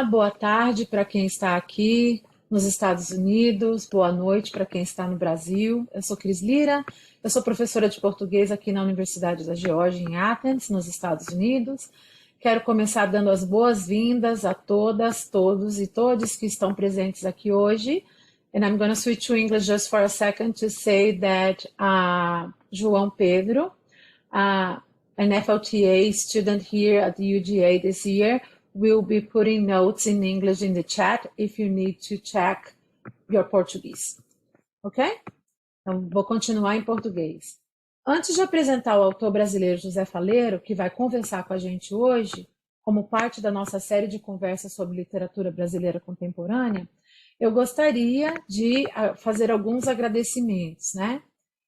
boa tarde para quem está aqui nos Estados Unidos, boa noite para quem está no Brasil. Eu sou Cris Lira, eu sou professora de português aqui na Universidade da Geórgia, em Athens, nos Estados Unidos. Quero começar dando as boas-vindas a todas, todos e todes que estão presentes aqui hoje. And I'm going to switch to English just for a second to say that João Pedro, an FLTA student here at the UGA this year, will be putting notes in English in the chat if you need to check your Portuguese. Ok? Então, vou continuar em português. Antes de apresentar o autor brasileiro José Faleiro, que vai conversar com a gente hoje, como parte da nossa série de conversas sobre literatura brasileira contemporânea, eu gostaria de fazer alguns agradecimentos, né?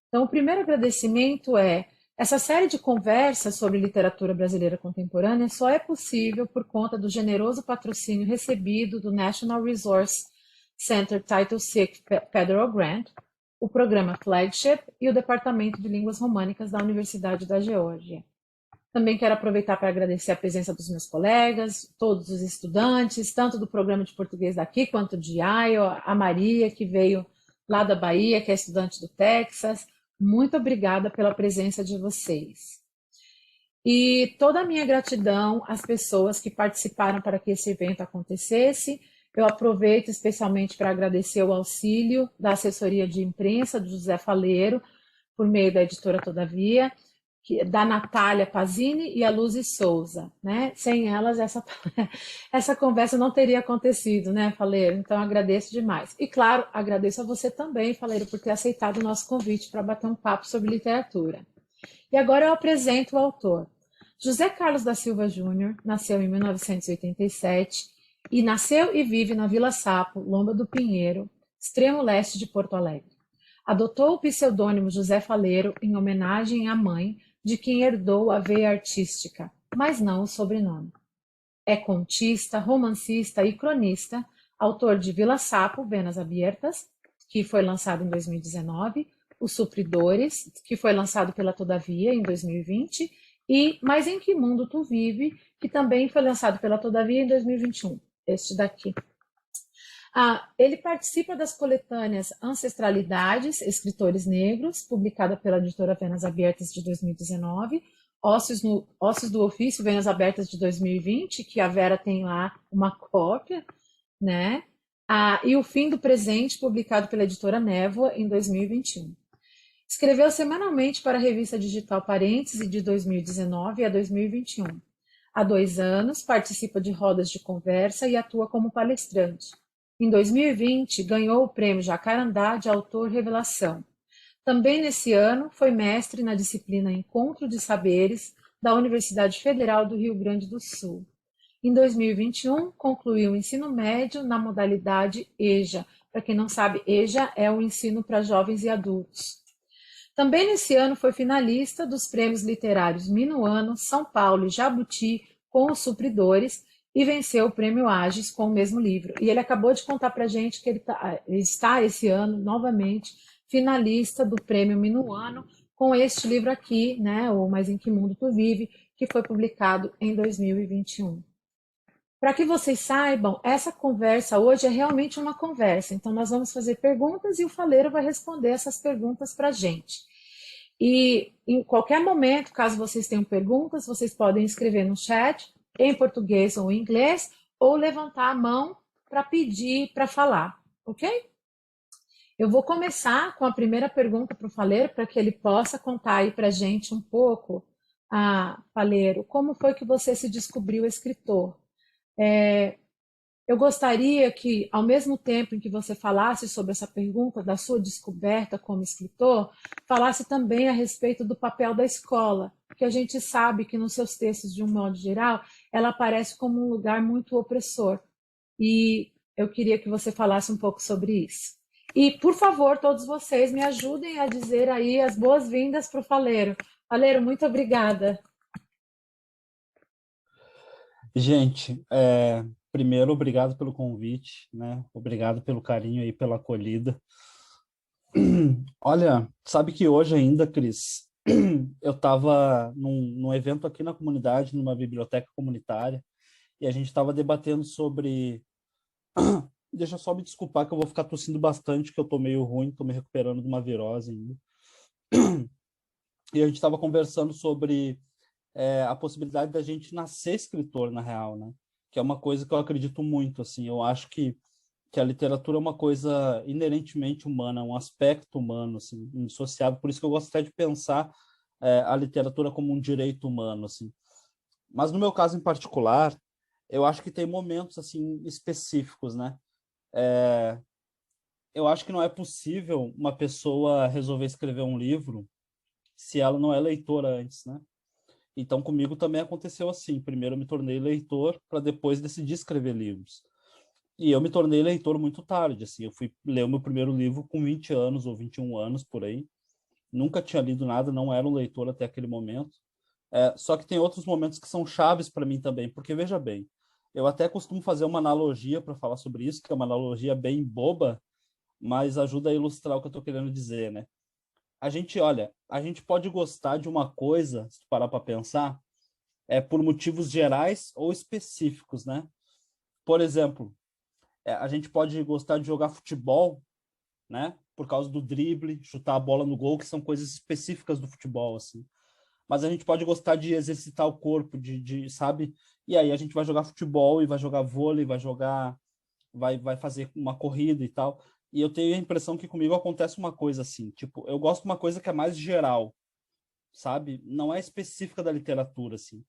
Então, o primeiro agradecimento é: essa série de conversas sobre literatura brasileira contemporânea só é possível por conta do generoso patrocínio recebido do National Resource Center Title VI Federal Grant, o programa Flagship e o Departamento de Línguas Românicas da Universidade da Geórgia. Também quero aproveitar para agradecer a presença dos meus colegas, todos os estudantes, tanto do programa de português daqui quanto de Iowa, a Maria, que veio lá da Bahia, que é estudante do Texas. Muito obrigada pela presença de vocês. E toda a minha gratidão às pessoas que participaram para que esse evento acontecesse. Eu aproveito especialmente para agradecer o auxílio da assessoria de imprensa do José Faleiro, por meio da editora Todavia, da Natália Pazini e a Luzi Souza, né? Sem elas, essa conversa não teria acontecido, né, Faleiro? Então, agradeço demais. E, claro, agradeço a você também, Faleiro, por ter aceitado o nosso convite para bater um papo sobre literatura. E agora eu apresento o autor. José Carlos da Silva Júnior nasceu em 1987 e nasceu e vive na Vila Sapo, Lomba do Pinheiro, extremo leste de Porto Alegre. Adotou o pseudônimo José Faleiro em homenagem à mãe, de quem herdou a veia artística, mas não o sobrenome. É contista, romancista e cronista, autor de Vila Sapo, Venas Abertas, que foi lançado em 2019, Os Supridores, que foi lançado pela Todavia em 2020, e Mas em Que Mundo Tu Vive, que também foi lançado pela Todavia em 2021, este daqui. Ele participa das coletâneas Ancestralidades, Escritores Negros, publicada pela editora Venas Abertas de 2019, Ossos do Ofício, Venas Abertas de 2020, que a Vera tem lá uma cópia, né? E O Fim do Presente, publicado pela editora Névoa em 2021. Escreveu semanalmente para a revista digital Parêntese de 2019 a 2021. Há 2 anos, participa de rodas de conversa e atua como palestrante. Em 2020, ganhou o prêmio Jacarandá de Autor Revelação. Também nesse ano, foi mestre na disciplina Encontro de Saberes da Universidade Federal do Rio Grande do Sul. Em 2021, concluiu o ensino médio na modalidade EJA. Para quem não sabe, EJA é o ensino para jovens e adultos. Também nesse ano foi finalista dos prêmios literários Minuano, São Paulo e Jabuti com Os Supridores, e venceu o prêmio Agis com o mesmo livro. E ele acabou de contar para a gente que ele está esse ano, novamente, finalista do prêmio Minuano, com este livro aqui, né, o Mas em Que Mundo Tu Vive, que foi publicado em 2021. Para que vocês saibam, essa conversa hoje é realmente uma conversa. Então, nós vamos fazer perguntas e o Faleiro vai responder essas perguntas para a gente. E em qualquer momento, caso vocês tenham perguntas, vocês podem escrever no chat, em português ou em inglês, ou levantar a mão para pedir para falar, ok? Eu vou começar com a primeira pergunta para o Faleiro, para que ele possa contar aí para a gente um pouco, Faleiro, como foi que você se descobriu escritor? Eu gostaria que, ao mesmo tempo em que você falasse sobre essa pergunta da sua descoberta como escritor, falasse também a respeito do papel da escola, porque a gente sabe que nos seus textos, de um modo geral, ela aparece como um lugar muito opressor. E eu queria que você falasse um pouco sobre isso. E, por favor, todos vocês me ajudem a dizer aí as boas-vindas para o Faleiro. Faleiro, muito obrigada. Gente, primeiro, obrigado pelo convite, né? Obrigado pelo carinho e pela acolhida. Olha, sabe que hoje ainda, Cris, eu estava num evento aqui na comunidade, numa biblioteca comunitária, e a gente estava debatendo sobre... Deixa eu só me desculpar que eu vou ficar tossindo bastante, que eu tô meio ruim, tô me recuperando de uma virose ainda. E a gente estava conversando sobre a possibilidade da gente nascer escritor, na real, né? Que é uma coisa que eu acredito muito, assim. Eu acho que a literatura é uma coisa inerentemente humana, um aspecto humano, assim, indissociável. Por isso que eu gosto até de pensar a literatura como um direito humano, assim. Mas no meu caso em particular, eu acho que tem momentos assim específicos, né? Eu acho que não é possível uma pessoa resolver escrever um livro se ela não é leitora antes, né? Então comigo também aconteceu assim. Primeiro eu me tornei leitor para depois decidir escrever livros. E eu me tornei leitor muito tarde, assim. Eu fui ler o meu primeiro livro com 20 anos ou 21 anos por aí. Nunca tinha lido nada, não era um leitor até aquele momento. Só que tem outros momentos que são chaves para mim também, porque veja bem, eu até costumo fazer uma analogia para falar sobre isso, que é uma analogia bem boba, mas ajuda a ilustrar o que eu estou querendo dizer, né? Olha, a gente pode gostar de uma coisa, se tu parar para pensar, por motivos gerais ou específicos, né? Por exemplo, a gente pode gostar de jogar futebol, né? Por causa do drible, chutar a bola no gol, que são coisas específicas do futebol, assim. Mas a gente pode gostar de exercitar o corpo, sabe? E aí a gente vai jogar futebol e vai jogar vôlei, vai fazer uma corrida e tal. E eu tenho a impressão que comigo acontece uma coisa assim, tipo, eu gosto de uma coisa que é mais geral, sabe? Não é específica da literatura, assim.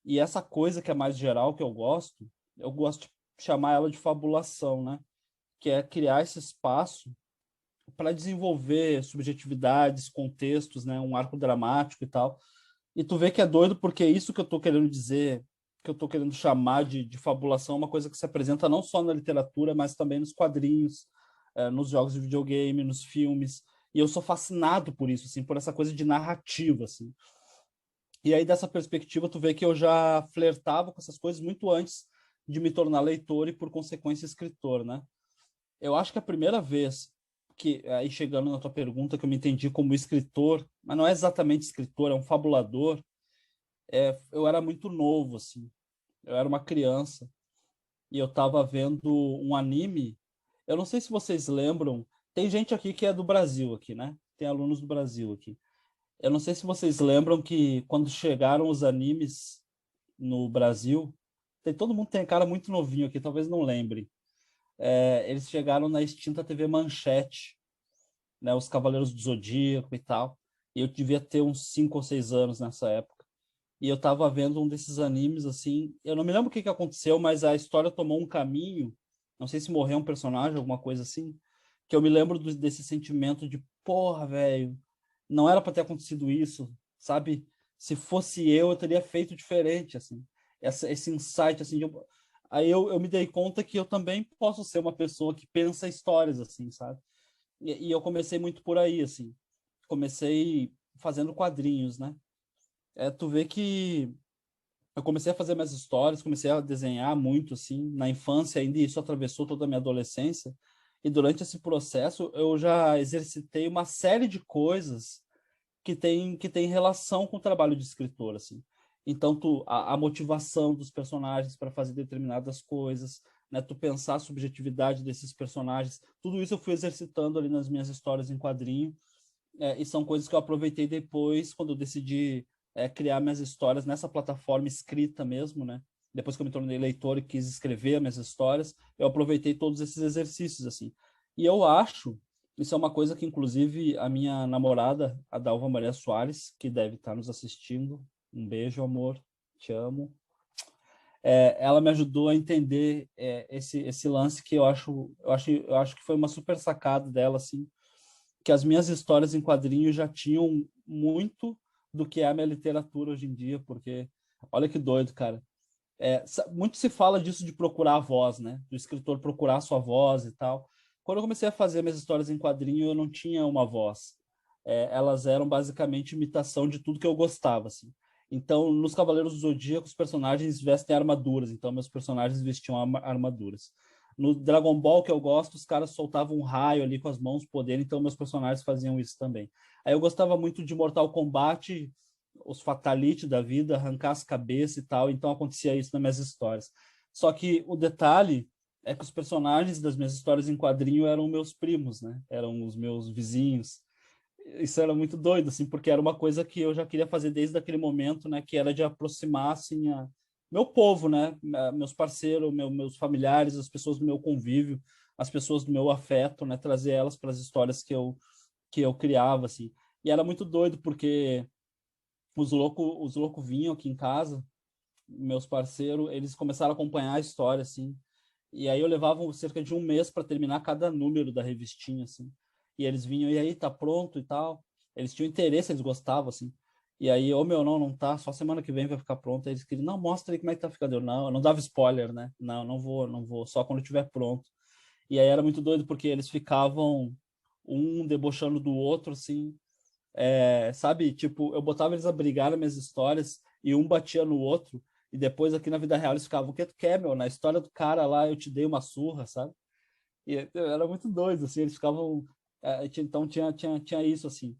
E essa coisa que é mais geral que eu gosto de chamar ela de fabulação, né? Que é criar esse espaço para desenvolver subjetividades, contextos, né? Um arco dramático e tal. E tu vê que é doido porque isso que eu estou querendo dizer, que eu estou querendo chamar de fabulação, é uma coisa que se apresenta não só na literatura, mas também nos quadrinhos, nos jogos de videogame, nos filmes. E eu sou fascinado por isso, assim, por essa coisa de narrativa, assim. E aí, dessa perspectiva, tu vê que eu já flertava com essas coisas muito antes de me tornar leitor e, por consequência, escritor, né? Eu acho que a primeira vez que, aí chegando na tua pergunta, que eu me entendi como escritor, mas não é exatamente escritor, é um fabulador, eu era muito novo, assim. Eu era uma criança e eu estava vendo um anime. Eu não sei se vocês lembram, tem gente aqui que é do Brasil aqui, né? Tem alunos do Brasil aqui. Eu não sei se vocês lembram que quando chegaram os animes no Brasil, todo mundo tem cara muito novinho aqui, talvez não lembre. Eles chegaram na extinta TV Manchete, né? Os Cavaleiros do Zodíaco e tal. E eu devia ter uns 5 ou 6 anos nessa época. E eu tava vendo um desses animes, assim, eu não me lembro o que que aconteceu, mas a história tomou um caminho, não sei se morreu um personagem, alguma coisa assim, que eu me lembro desse sentimento de, porra, velho, não era para ter acontecido isso, sabe? Se fosse eu teria feito diferente, assim. Esse insight, assim, aí eu me dei conta que eu também posso ser uma pessoa que pensa histórias, assim, sabe? E eu comecei muito por aí, assim. Comecei fazendo quadrinhos, né? Tu vê que eu comecei a fazer minhas histórias, comecei a desenhar muito, assim, na infância ainda, e isso atravessou toda a minha adolescência. E durante esse processo, eu já exercitei uma série de coisas que tem relação com o trabalho de escritor, assim. Então, a motivação dos personagens para fazer determinadas coisas, né, tu pensar a subjetividade desses personagens, tudo isso eu fui exercitando ali nas minhas histórias em quadrinho, e são coisas que eu aproveitei depois, quando eu decidi criar minhas histórias nessa plataforma escrita mesmo, né? Depois que eu me tornei leitor e quis escrever minhas histórias, eu aproveitei todos esses exercícios, assim. E eu acho, isso é uma coisa que, inclusive, a minha namorada, a Dalva Maria Soares, que deve estar nos assistindo, um beijo, amor, te amo. Ela me ajudou a entender esse lance que eu acho que foi uma super sacada dela, assim, que as minhas histórias em quadrinhos já tinham muito do que é a minha literatura hoje em dia, porque olha que doido, cara. Muito se fala disso de procurar a voz, né? Do escritor procurar a sua voz e tal. Quando eu comecei a fazer minhas histórias em quadrinho, eu não tinha uma voz. Elas eram basicamente imitação de tudo que eu gostava, assim. Então, nos Cavaleiros do Zodíaco, os personagens vestem armaduras, então meus personagens vestiam armaduras. No Dragon Ball, que eu gosto, os caras soltavam um raio ali com as mãos, poder, então meus personagens faziam isso também. Aí eu gostava muito de Mortal Kombat, os fatality da vida, arrancar as cabeças e tal, então acontecia isso nas minhas histórias. Só que o detalhe é que os personagens das minhas histórias em quadrinho eram meus primos, né? Eram os meus vizinhos. Isso era muito doido, assim, porque era uma coisa que eu já queria fazer desde aquele momento, né? Que era de aproximar, assim, meu povo, né? Meus parceiros, meus familiares, as pessoas do meu convívio, as pessoas do meu afeto, né? Trazer elas para as histórias que eu criava, assim. E era muito doido, porque os loucos vinham aqui em casa, meus parceiros, eles começaram a acompanhar a história, assim. E aí eu levava cerca de um mês para terminar cada número da revistinha, assim. E eles vinham, e aí, tá pronto e tal. Eles tinham interesse, eles gostavam, assim. E aí, ô meu, não tá, só semana que vem vai ficar pronto. Aí eles queriam, não, mostra aí como é que tá ficando. Eu não dava spoiler, né? Não vou, só quando tiver pronto. E aí era muito doido, porque eles ficavam um debochando do outro, assim, sabe? Tipo, eu botava eles a brigar nas minhas histórias e um batia no outro, e depois aqui na vida real eles ficavam, o que tu quer, meu? Na história do cara lá eu te dei uma surra, sabe? E era muito doido, assim, eles ficavam. Então tinha isso, assim.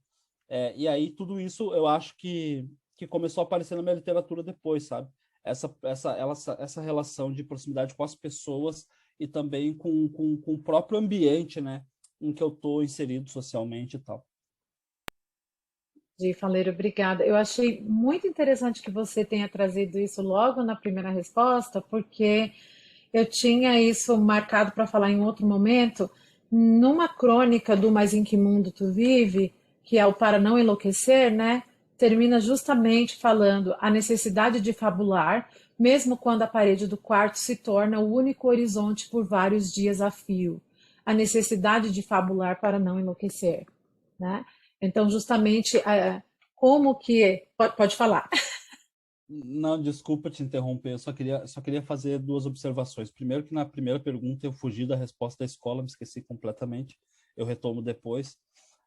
E aí tudo isso eu acho que começou a aparecer na minha literatura depois, sabe? Essa relação de proximidade com as pessoas e também com o próprio ambiente, né? Em que eu tô inserido socialmente e tal. De Faleiro, obrigada. Eu achei muito interessante que você tenha trazido isso logo na primeira resposta, porque eu tinha isso marcado para falar em outro momento, numa crônica do Mas em que Mundo Tu Vive, que é o Para Não Enlouquecer, né? Termina justamente falando a necessidade de fabular, mesmo quando a parede do quarto se torna o único horizonte por vários dias a fio. A necessidade de fabular para não enlouquecer, né? Então, justamente, como que. Pode falar. Não, desculpa te interromper, eu só queria fazer duas observações. Primeiro, que na primeira pergunta eu fugi da resposta da escola, me esqueci completamente, eu retomo depois.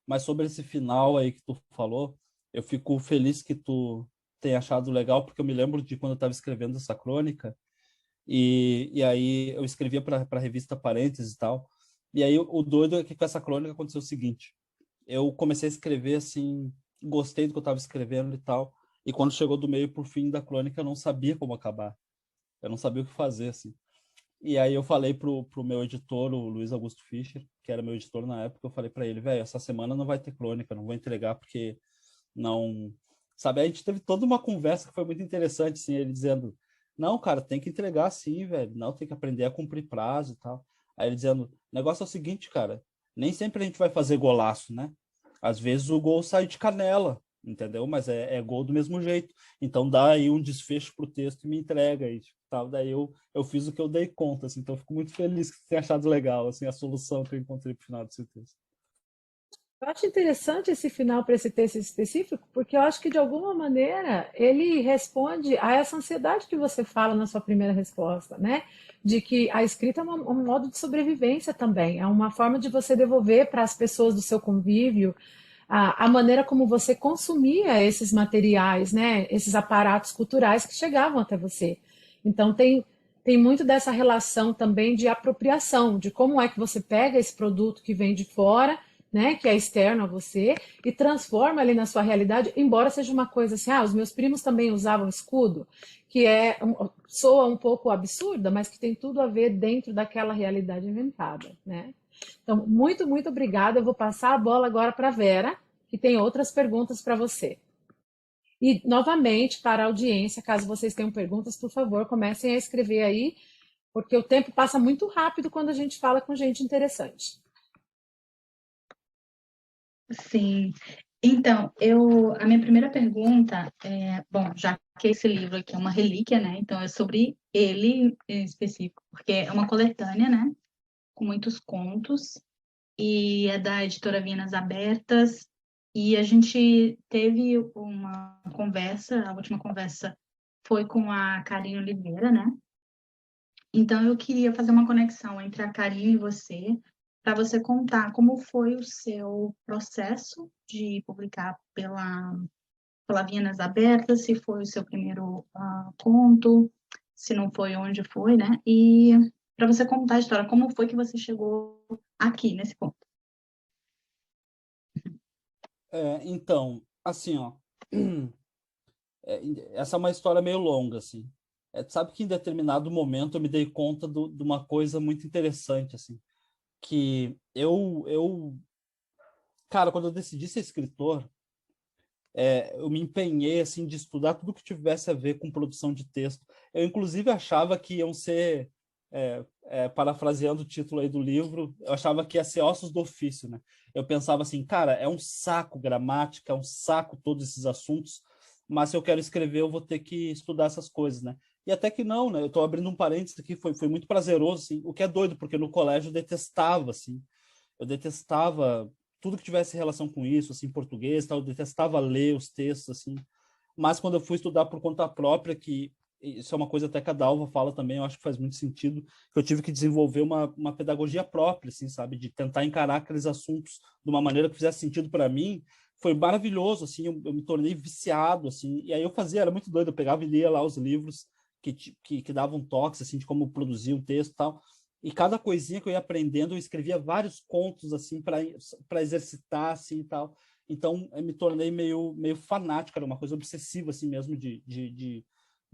Mas sobre esse final aí que tu falou, eu fico feliz que tu tenha achado legal, porque eu me lembro de quando eu estava escrevendo essa crônica, e aí eu escrevia para a revista Parênteses e tal. E aí o doido é que com essa crônica aconteceu o seguinte: eu comecei a escrever assim, gostei do que eu estava escrevendo e tal. E quando chegou do meio pro fim da crônica, eu não sabia como acabar. Eu não sabia o que fazer, assim. E aí eu falei pro meu editor, o Luiz Augusto Fischer, que era meu editor na época, eu falei para ele, velho, essa semana não vai ter crônica, não vou entregar porque não... Sabe, a gente teve toda uma conversa que foi muito interessante, assim, ele dizendo, não, cara, tem que entregar sim, velho, não, tem que aprender a cumprir prazo e tal. Aí ele dizendo, o negócio é o seguinte, cara, nem sempre a gente vai fazer golaço, né? Às vezes o gol sai de canela, entendeu? Mas é gol do mesmo jeito. Então dá aí um desfecho pro texto e me entrega aí, tipo, tal. Daí eu fiz o que eu dei conta, assim, então eu fico muito feliz que você tenha achado legal, assim, a solução que eu encontrei pro final desse texto. Eu acho interessante esse final para esse texto específico, porque eu acho que de alguma maneira ele responde a essa ansiedade que você fala na sua primeira resposta, né? De que a escrita é um modo de sobrevivência também, é uma forma de você devolver para as pessoas do seu convívio a maneira como você consumia esses materiais, né? Esses aparatos culturais que chegavam até você. Então tem muito dessa relação também de apropriação, de como é que você pega esse produto que vem de fora, né, que é externo a você, e transforma ali na sua realidade, embora seja uma coisa assim, os meus primos também usavam escudo, que soa um pouco absurda, mas que tem tudo a ver dentro daquela realidade inventada, né? Então, muito, muito obrigada. Eu vou passar a bola agora para a Vera, que tem outras perguntas para você. E, novamente, para a audiência, caso vocês tenham perguntas, por favor, comecem a escrever aí, porque o tempo passa muito rápido quando a gente fala com gente interessante. Sim. Então, a minha primeira pergunta bom, já que esse livro aqui é uma relíquia, né? Então é sobre ele em específico, porque é uma coletânea, né? Com muitos contos e é da editora Vinas Abertas. E a gente teve uma conversa, a última conversa foi com a Karine Oliveira, né? Então, eu queria fazer uma conexão entre a Karine e você, para você contar como foi o seu processo de publicar pela Vianas Abertas, se foi o seu primeiro conto, se não foi, onde foi, né? E para você contar a história, como foi que você chegou aqui, nesse ponto. Então, assim, ó, essa é uma história meio longa, assim. sabe que em determinado momento eu me dei conta de uma coisa muito interessante, assim, que cara, quando eu decidi ser escritor, eu me empenhei, assim, de estudar tudo que tivesse a ver com produção de texto. Eu, inclusive, achava que iam ser, parafraseando o título aí do livro, eu achava que ia ser ossos do ofício, né? Eu pensava assim, cara, é um saco gramática, é um saco todos esses assuntos, mas se eu quero escrever, eu vou ter que estudar essas coisas, né? E até que não, né? Eu estou abrindo um parênteses aqui, foi muito prazeroso, assim, o que é doido, porque no colégio eu detestava, assim, eu detestava tudo que tivesse relação com isso, assim, português, tal, eu detestava ler os textos, assim. Mas quando eu fui estudar por conta própria, que isso é uma coisa até que a Dalva fala também, eu acho que faz muito sentido, que eu tive que desenvolver uma pedagogia própria, assim, sabe, de tentar encarar aqueles assuntos de uma maneira que fizesse sentido para mim. Foi maravilhoso, assim, eu me tornei viciado, assim, e aí eu fazia, era muito doido, eu pegava e lia lá os livros que davam toques, assim, de como produzir um texto e tal, e cada coisinha que eu ia aprendendo, eu escrevia vários contos, assim, para exercitar, assim, e tal. Então, eu me tornei meio fanático, era uma coisa obsessiva, assim mesmo,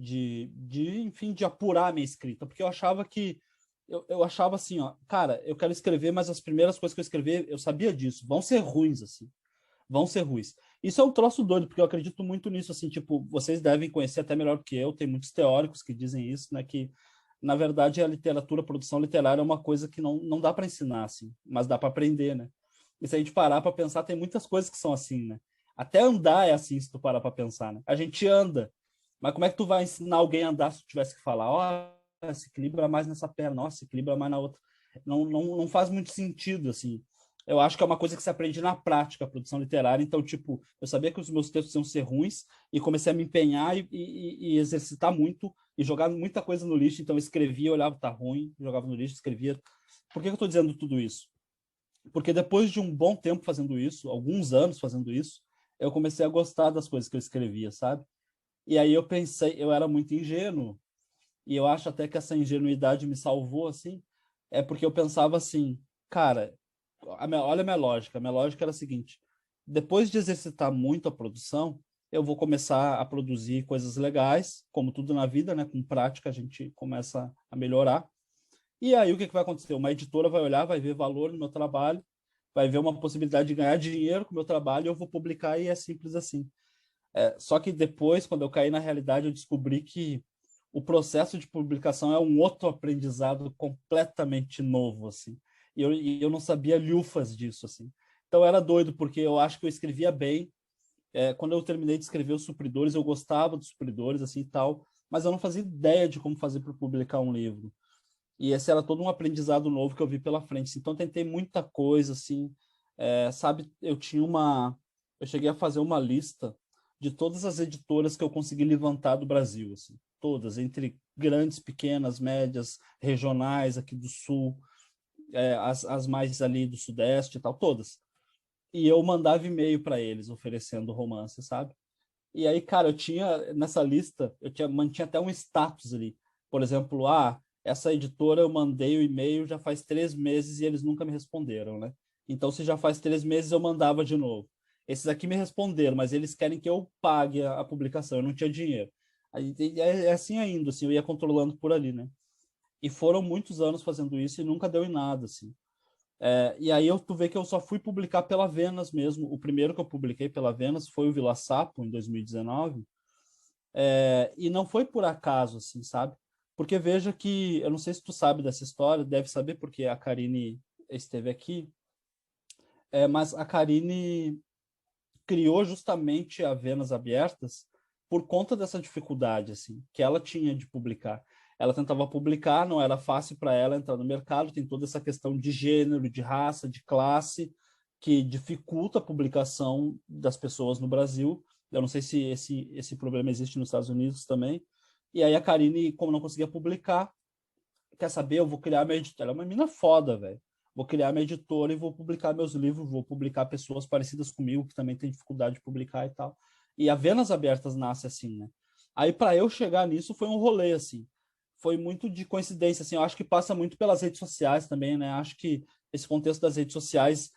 enfim, de apurar a minha escrita, porque eu achava que, eu achava assim, ó, cara, eu quero escrever, mas as primeiras coisas que eu escrever, eu sabia disso, vão ser ruins, assim, vão ser ruins. Isso é um troço doido, porque eu acredito muito nisso, assim, tipo, vocês devem conhecer até melhor que eu, tem muitos teóricos que dizem isso, né, que na verdade a literatura, a produção literária é uma coisa que não dá para ensinar, assim, mas dá para aprender, né? E se a gente parar para pensar, tem muitas coisas que são assim, né? Até andar é assim, se tu parar para pensar, né? A gente anda, mas como é que tu vai ensinar alguém a andar se tu tivesse que falar, ó, oh, se equilibra mais nessa perna, nossa, se equilibra mais na outra. Não faz muito sentido, assim. Eu acho que é uma coisa que se aprende na prática, a produção literária. Então, tipo, eu sabia que os meus textos iam ser ruins e comecei a me empenhar e exercitar muito e jogar muita coisa no lixo. Então, eu escrevia, olhava, tá ruim, jogava no lixo, escrevia. Por que eu estou dizendo tudo isso? Porque depois de um bom tempo fazendo isso, alguns anos fazendo isso, eu comecei a gostar das coisas que eu escrevia, sabe? E aí eu pensei, eu era muito ingênuo, e eu acho até que essa ingenuidade me salvou, assim, é porque eu pensava assim, cara, olha a minha lógica era a seguinte, depois de exercitar muito a produção, eu vou começar a produzir coisas legais, como tudo na vida, né? Com prática a gente começa a melhorar, e aí o que vai acontecer? Uma editora vai olhar, vai ver valor no meu trabalho, vai ver uma possibilidade de ganhar dinheiro com o meu trabalho, e eu vou publicar e é simples assim. Só que depois, quando eu caí na realidade, eu descobri que o processo de publicação é um outro aprendizado completamente novo, assim. E eu não sabia lhufas disso, assim. Então era doido, porque eu acho que eu escrevia bem. Quando eu terminei de escrever os supridores, eu gostava dos supridores, assim, e tal, mas eu não fazia ideia de como fazer para publicar um livro. E esse era todo um aprendizado novo que eu vi pela frente. Então, tentei muita coisa, assim. Sabe, eu cheguei a fazer uma lista de todas as editoras que eu consegui levantar do Brasil, assim. Todas, entre grandes, pequenas, médias, regionais aqui do Sul, as mais ali do Sudeste e tal, todas. E eu mandava e-mail para eles oferecendo romance, sabe? E aí, cara, eu tinha nessa lista, mantinha até um status ali. Por exemplo, essa editora eu mandei o e-mail já faz 3 meses e eles nunca me responderam, né? Então, se já faz 3 meses, eu mandava de novo. Esses aqui me responderam, mas eles querem que eu pague a publicação. Eu não tinha dinheiro. Aí, é assim ainda, assim, eu ia controlando por ali, né? E foram muitos anos fazendo isso e nunca deu em nada, assim. E aí tu vê que eu só fui publicar pela Venas mesmo. O primeiro que eu publiquei pela Venas foi o Vila Sapo, em 2019. E não foi por acaso, assim, sabe? Porque veja que, eu não sei se tu sabe dessa história, deve saber porque a Karine esteve aqui, mas a Karine criou justamente a Venas Abertas por conta dessa dificuldade, assim, que ela tinha de publicar. Ela tentava publicar, não era fácil para ela entrar no mercado, tem toda essa questão de gênero, de raça, de classe, que dificulta a publicação das pessoas no Brasil. Eu não sei se esse problema existe nos Estados Unidos também. E aí a Karine, como não conseguia publicar, quer saber, eu vou criar minha editora. Ela é uma mina foda, velho. Vou criar minha editora e vou publicar meus livros, vou publicar pessoas parecidas comigo que também têm dificuldade de publicar e tal. E a Venas Abertas nasce assim, né? Aí para eu chegar nisso foi um rolê assim. Foi muito de coincidência assim. Eu acho que passa muito pelas redes sociais também, né? Acho que esse contexto das redes sociais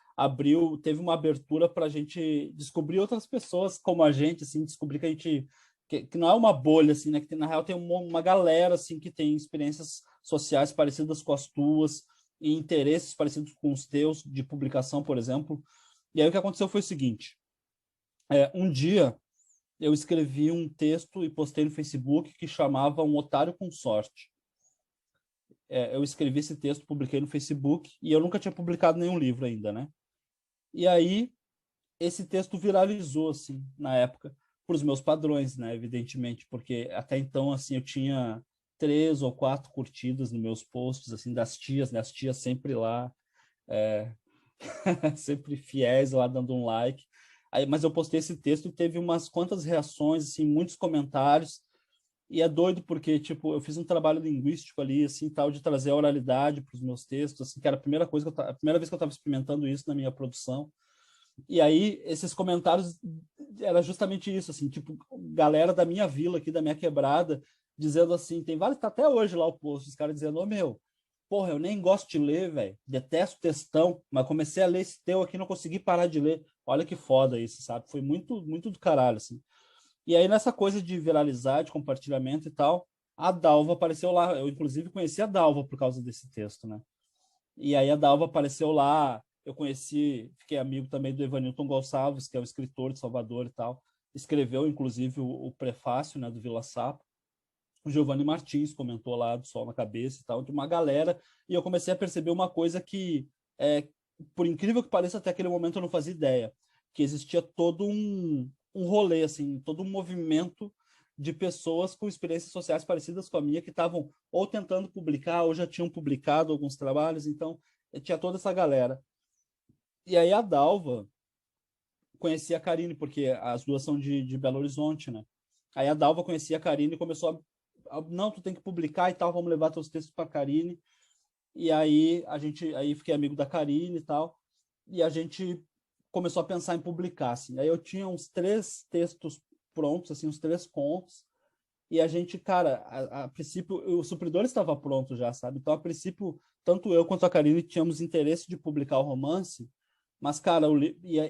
teve uma abertura para a gente descobrir outras pessoas como a gente, assim, descobrir que que não é uma bolha, assim, né? Que na real tem uma galera, assim, que tem experiências sociais parecidas com as tuas e interesses parecidos com os teus, de publicação, por exemplo. E aí o que aconteceu foi o seguinte, um dia eu escrevi um texto e postei no Facebook que chamava Um Otário com Sorte. Eu escrevi esse texto, publiquei no Facebook, e eu nunca tinha publicado nenhum livro ainda, né? E aí, esse texto viralizou, assim, na época, para os meus padrões, né? Evidentemente, porque até então, assim, eu tinha 3 ou 4 curtidas nos meus posts, assim, das tias, né? As tias sempre lá, é, sempre fiéis lá, dando um like. Aí, mas eu postei esse texto e teve umas quantas reações, assim, muitos comentários, e é doido porque, tipo, eu fiz um trabalho linguístico ali, assim, tal, de trazer a oralidade para os meus textos, assim, que era a primeira coisa a primeira vez que eu estava experimentando isso na minha produção. E aí, esses comentários, era justamente isso, assim, tipo, galera da minha vila aqui, da minha quebrada, dizendo assim, tem vários, tá até hoje lá o post, os caras dizendo, ô meu, porra, eu nem gosto de ler, velho, detesto textão, mas comecei a ler esse teu aqui, não consegui parar de ler. Olha que foda isso, sabe? Foi muito, muito do caralho, assim. E aí, nessa coisa de viralizar, de compartilhamento e tal, a Dalva apareceu lá. Eu, inclusive, conheci a Dalva por causa desse texto, né? E aí a Dalva apareceu lá. Eu conheci, fiquei amigo também do Evanilton Gonçalves, que é o escritor de Salvador e tal. Escreveu, inclusive, o prefácio, né, do Vila Sapo. O Giovanni Martins comentou lá do Sol na Cabeça e tal, de uma galera. E eu comecei a perceber uma coisa que, por incrível que pareça, até aquele momento eu não fazia ideia, que existia todo um rolê, assim, todo um movimento de pessoas com experiências sociais parecidas com a minha, que estavam ou tentando publicar, ou já tinham publicado alguns trabalhos, então tinha toda essa galera. E aí a Dalva conhecia a Karine, porque as duas são de Belo Horizonte, né? Aí a Dalva conhecia a Karine e começou não, tu tem que publicar e tal, vamos levar teus textos para a Karine. E aí aí fiquei amigo da Karine e tal, e a gente começou a pensar em publicar, assim. Aí eu tinha uns 3 textos prontos, assim, uns 3 contos, e a gente, cara, a princípio, o supridor estava pronto já, sabe? Então, a princípio, tanto eu quanto a Karine tínhamos interesse de publicar o romance, mas, cara,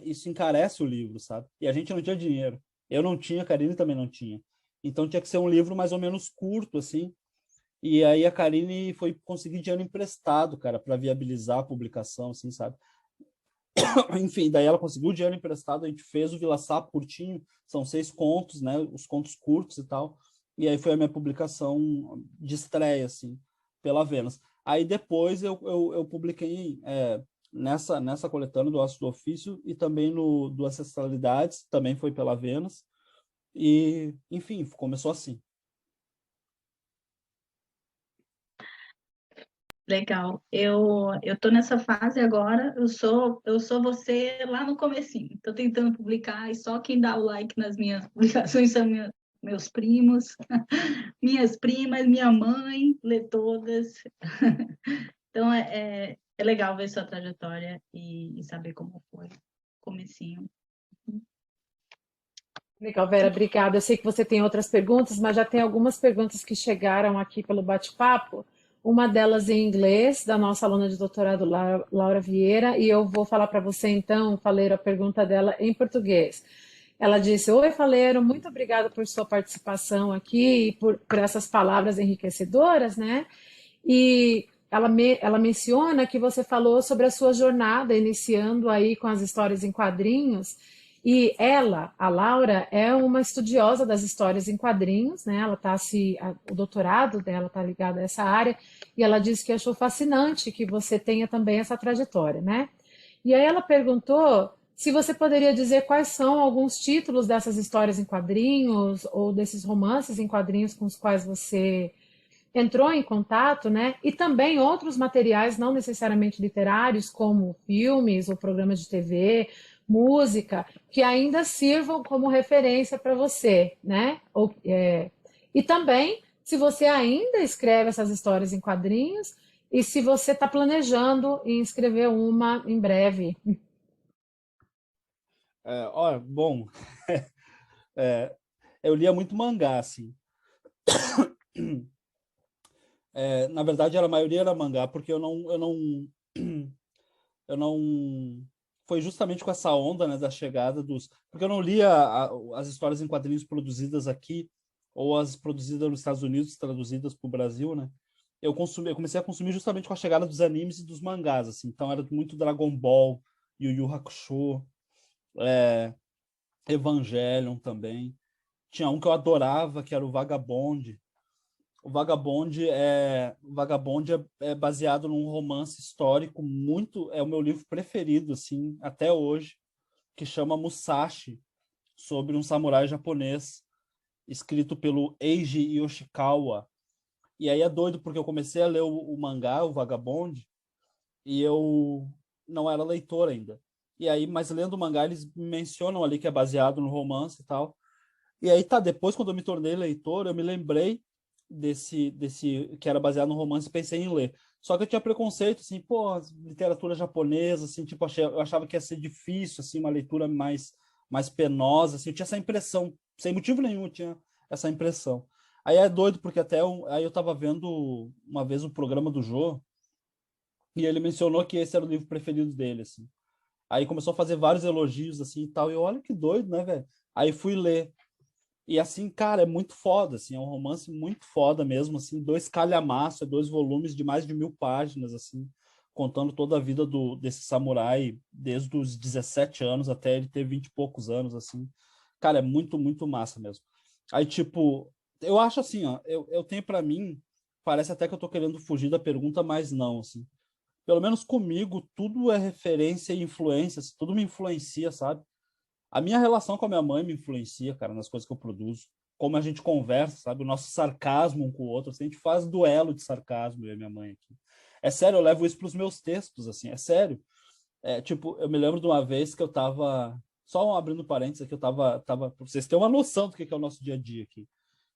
isso encarece o livro, sabe? E a gente não tinha dinheiro. Eu não tinha, a Karine também não tinha. Então, tinha que ser um livro mais ou menos curto, assim, e aí a Karine foi conseguir dinheiro emprestado, cara, para viabilizar a publicação, assim, sabe? Enfim, daí ela conseguiu o dinheiro emprestado, a gente fez o Vila Sapo curtinho, são 6 contos, né? Os contos curtos e tal. E aí foi a minha publicação de estreia, assim, pela Venas. Aí depois eu publiquei nessa coletânea do Ossos do Ofício e também no do Ancestralidades, também foi pela Venas. E, enfim, começou assim. Legal. Eu tô nessa fase agora, eu sou você lá no comecinho. Tô tentando publicar e só quem dá o like nas minhas publicações são meus primos, minhas primas, minha mãe, lê todas. Então é legal ver sua trajetória e saber como foi o comecinho. Legal, Vera, obrigada. Eu sei que você tem outras perguntas, mas já tem algumas perguntas que chegaram aqui pelo bate-papo. Uma delas em inglês, da nossa aluna de doutorado, Laura Vieira, e eu vou falar para você, então, Faleiro, a pergunta dela em português. Ela disse: Oi, Faleiro, muito obrigada por sua participação aqui e por essas palavras enriquecedoras, né? E ela menciona que você falou sobre a sua jornada, iniciando aí com as histórias em quadrinhos. E ela, a Laura, é uma estudiosa das histórias em quadrinhos, né? Ela o doutorado dela está ligado a essa área, e ela disse que achou fascinante que você tenha também essa trajetória, né? E aí ela perguntou se você poderia dizer quais são alguns títulos dessas histórias em quadrinhos ou desses romances em quadrinhos com os quais você entrou em contato, né? E também outros materiais não necessariamente literários, como filmes ou programas de TV, música, que ainda sirvam como referência para você, né? E também se você ainda escreve essas histórias em quadrinhos e se você está planejando em escrever uma em breve. Bom, eu lia muito mangá, assim. Na verdade, a maioria era mangá, porque eu não foi justamente com essa onda, né, da chegada dos... Porque eu não lia as histórias em quadrinhos produzidas aqui, ou as produzidas nos Estados Unidos, traduzidas para o Brasil, né? Eu comecei a consumir justamente com a chegada dos animes e dos mangás, assim. Então era muito Dragon Ball, Yu Yu Hakusho, Evangelion também. Tinha um que eu adorava, que era o Vagabond. O Vagabond é baseado num romance histórico muito... É o meu livro preferido, assim, até hoje, que chama Musashi, sobre um samurai japonês, escrito pelo Eiji Yoshikawa. E aí é doido, porque eu comecei a ler o mangá, o Vagabond, e eu não era leitor ainda. E aí, mas lendo o mangá, eles mencionam ali que é baseado no romance e tal. E aí tá, depois quando eu me tornei leitor, eu me lembrei desse que era baseado no romance e pensei em ler. Só que eu tinha preconceito, assim, pô, literatura japonesa, assim, tipo, eu achava que ia ser difícil, assim, uma leitura mais penosa, assim, eu tinha essa impressão, sem motivo nenhum, eu tinha essa impressão. Aí é doido, porque aí eu tava vendo uma vez o programa do Jô, e ele mencionou que esse era o livro preferido dele, assim. Aí começou a fazer vários elogios, assim, e tal, e eu, olha que doido, né, velho? Aí fui ler. E assim, cara, é muito foda, assim, é um romance muito foda mesmo, assim, dois calhamaços, dois volumes de mais de 1000 páginas, assim, contando toda a vida desse samurai, desde os 17 anos até ele ter 20 e poucos anos, assim. Cara, é muito, muito massa mesmo. Aí, tipo, eu acho assim, ó, eu tenho pra mim, parece até que eu tô querendo fugir da pergunta, mas não, assim. Pelo menos comigo, tudo é referência e influência, assim, tudo me influencia, sabe? A minha relação com a minha mãe me influencia, cara, nas coisas que eu produzo. Como a gente conversa, sabe? O nosso sarcasmo um com o outro. Assim, a gente faz duelo de sarcasmo, eu e minha mãe aqui. É sério, eu levo isso para os meus textos, assim, é sério. É, tipo, eu me lembro de uma vez que eu tava. Só abrindo parênteses aqui, eu tava. Pra vocês terem uma noção do que é o nosso dia a dia aqui.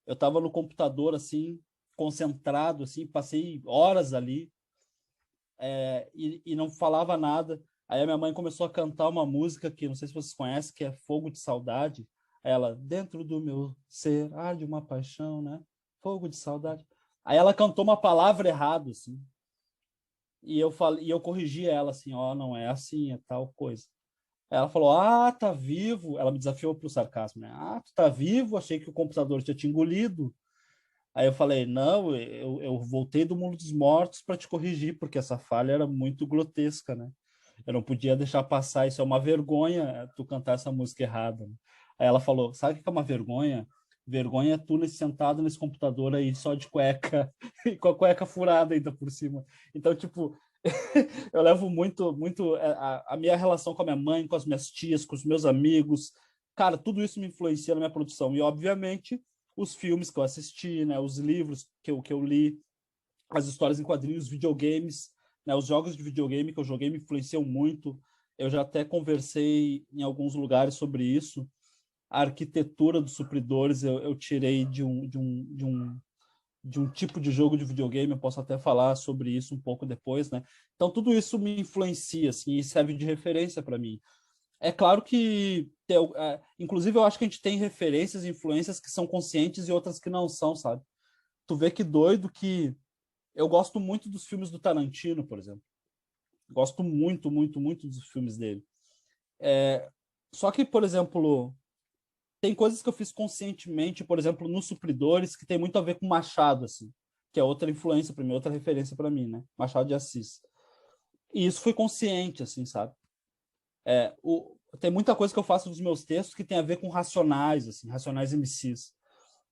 Eu tava no computador, assim, concentrado, assim, passei horas ali, e não falava nada. Aí a minha mãe começou a cantar uma música que não sei se vocês conhecem, que é Fogo de Saudade. Ela, dentro do meu ser, arde uma paixão, né? Fogo de saudade. Aí ela cantou uma palavra errada, assim. E eu corrigi ela, assim, ó, não é assim, é tal coisa. Aí ela falou, ah, tá vivo. Ela me desafiou pro sarcasmo, né? Ah, tu tá vivo? Achei que o computador tinha te engolido. Aí eu falei, não, eu voltei do mundo dos mortos para te corrigir, porque essa falha era muito grotesca, né? Eu não podia deixar passar, isso é uma vergonha, tu cantar essa música errada, né? Aí ela falou, sabe o que é uma vergonha? Vergonha é tu sentado nesse computador aí só de cueca, e com a cueca furada ainda por cima. Então, tipo, eu levo muito a minha relação com a minha mãe, com as minhas tias, com os meus amigos. Cara, tudo isso me influencia na minha produção. E, obviamente, os filmes que eu assisti, né, os livros que eu li, as histórias em quadrinhos, os videogames, né, os jogos de videogame que eu joguei me influenciam muito. Eu já até conversei em alguns lugares sobre isso. A arquitetura dos supridores eu tirei de um tipo de jogo de videogame, eu posso até falar sobre isso um pouco depois, né? Então tudo isso me influencia, assim, e serve de referência para mim. É claro que, inclusive, eu acho que a gente tem referências e influências que são conscientes e outras que não são, sabe? Tu vê que doido que eu gosto muito dos filmes do Tarantino, por exemplo. Gosto muito, muito, muito dos filmes dele. Só que, por exemplo, tem coisas que eu fiz conscientemente, por exemplo, nos Supridores, que tem muito a ver com Machado, assim, que é outra influência para mim, outra referência para mim, né? Machado de Assis. E isso foi consciente, assim, sabe? Tem muita coisa que eu faço nos meus textos que tem a ver com Racionais, assim, Racionais MCs.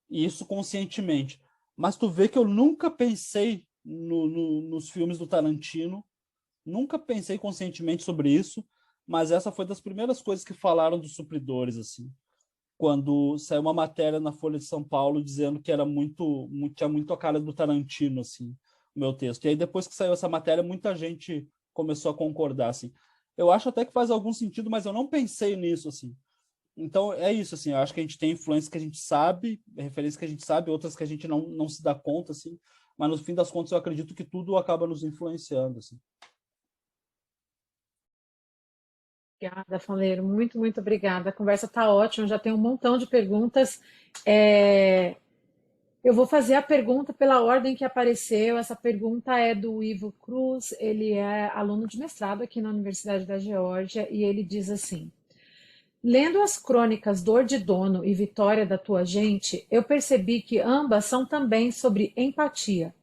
E isso conscientemente. Mas tu vê que eu nunca pensei nos filmes do Tarantino, nunca pensei conscientemente sobre isso, mas essa foi das primeiras coisas que falaram dos Supridores, assim, quando saiu uma matéria na Folha de São Paulo dizendo que era tinha muito a cara do Tarantino, assim, o meu texto. E aí depois que saiu essa matéria, muita gente começou a concordar, assim. Eu acho até que faz algum sentido, mas eu não pensei nisso, assim. Então é isso, assim, eu acho que a gente tem influências que a gente sabe, referências que a gente sabe, outras que a gente não se dá conta, assim, mas no fim das contas eu acredito que tudo acaba nos influenciando, assim. Obrigada, Faleiro. Muito, muito obrigada. A conversa está ótima, já tem um montão de perguntas. É, Eu vou fazer a pergunta pela ordem que apareceu. Essa pergunta é do Ivo Cruz, ele é aluno de mestrado aqui na Universidade da Geórgia e ele diz assim: lendo as crônicas Dor de Dono e Vitória da Tua Gente, eu percebi que ambas são também sobre empatia.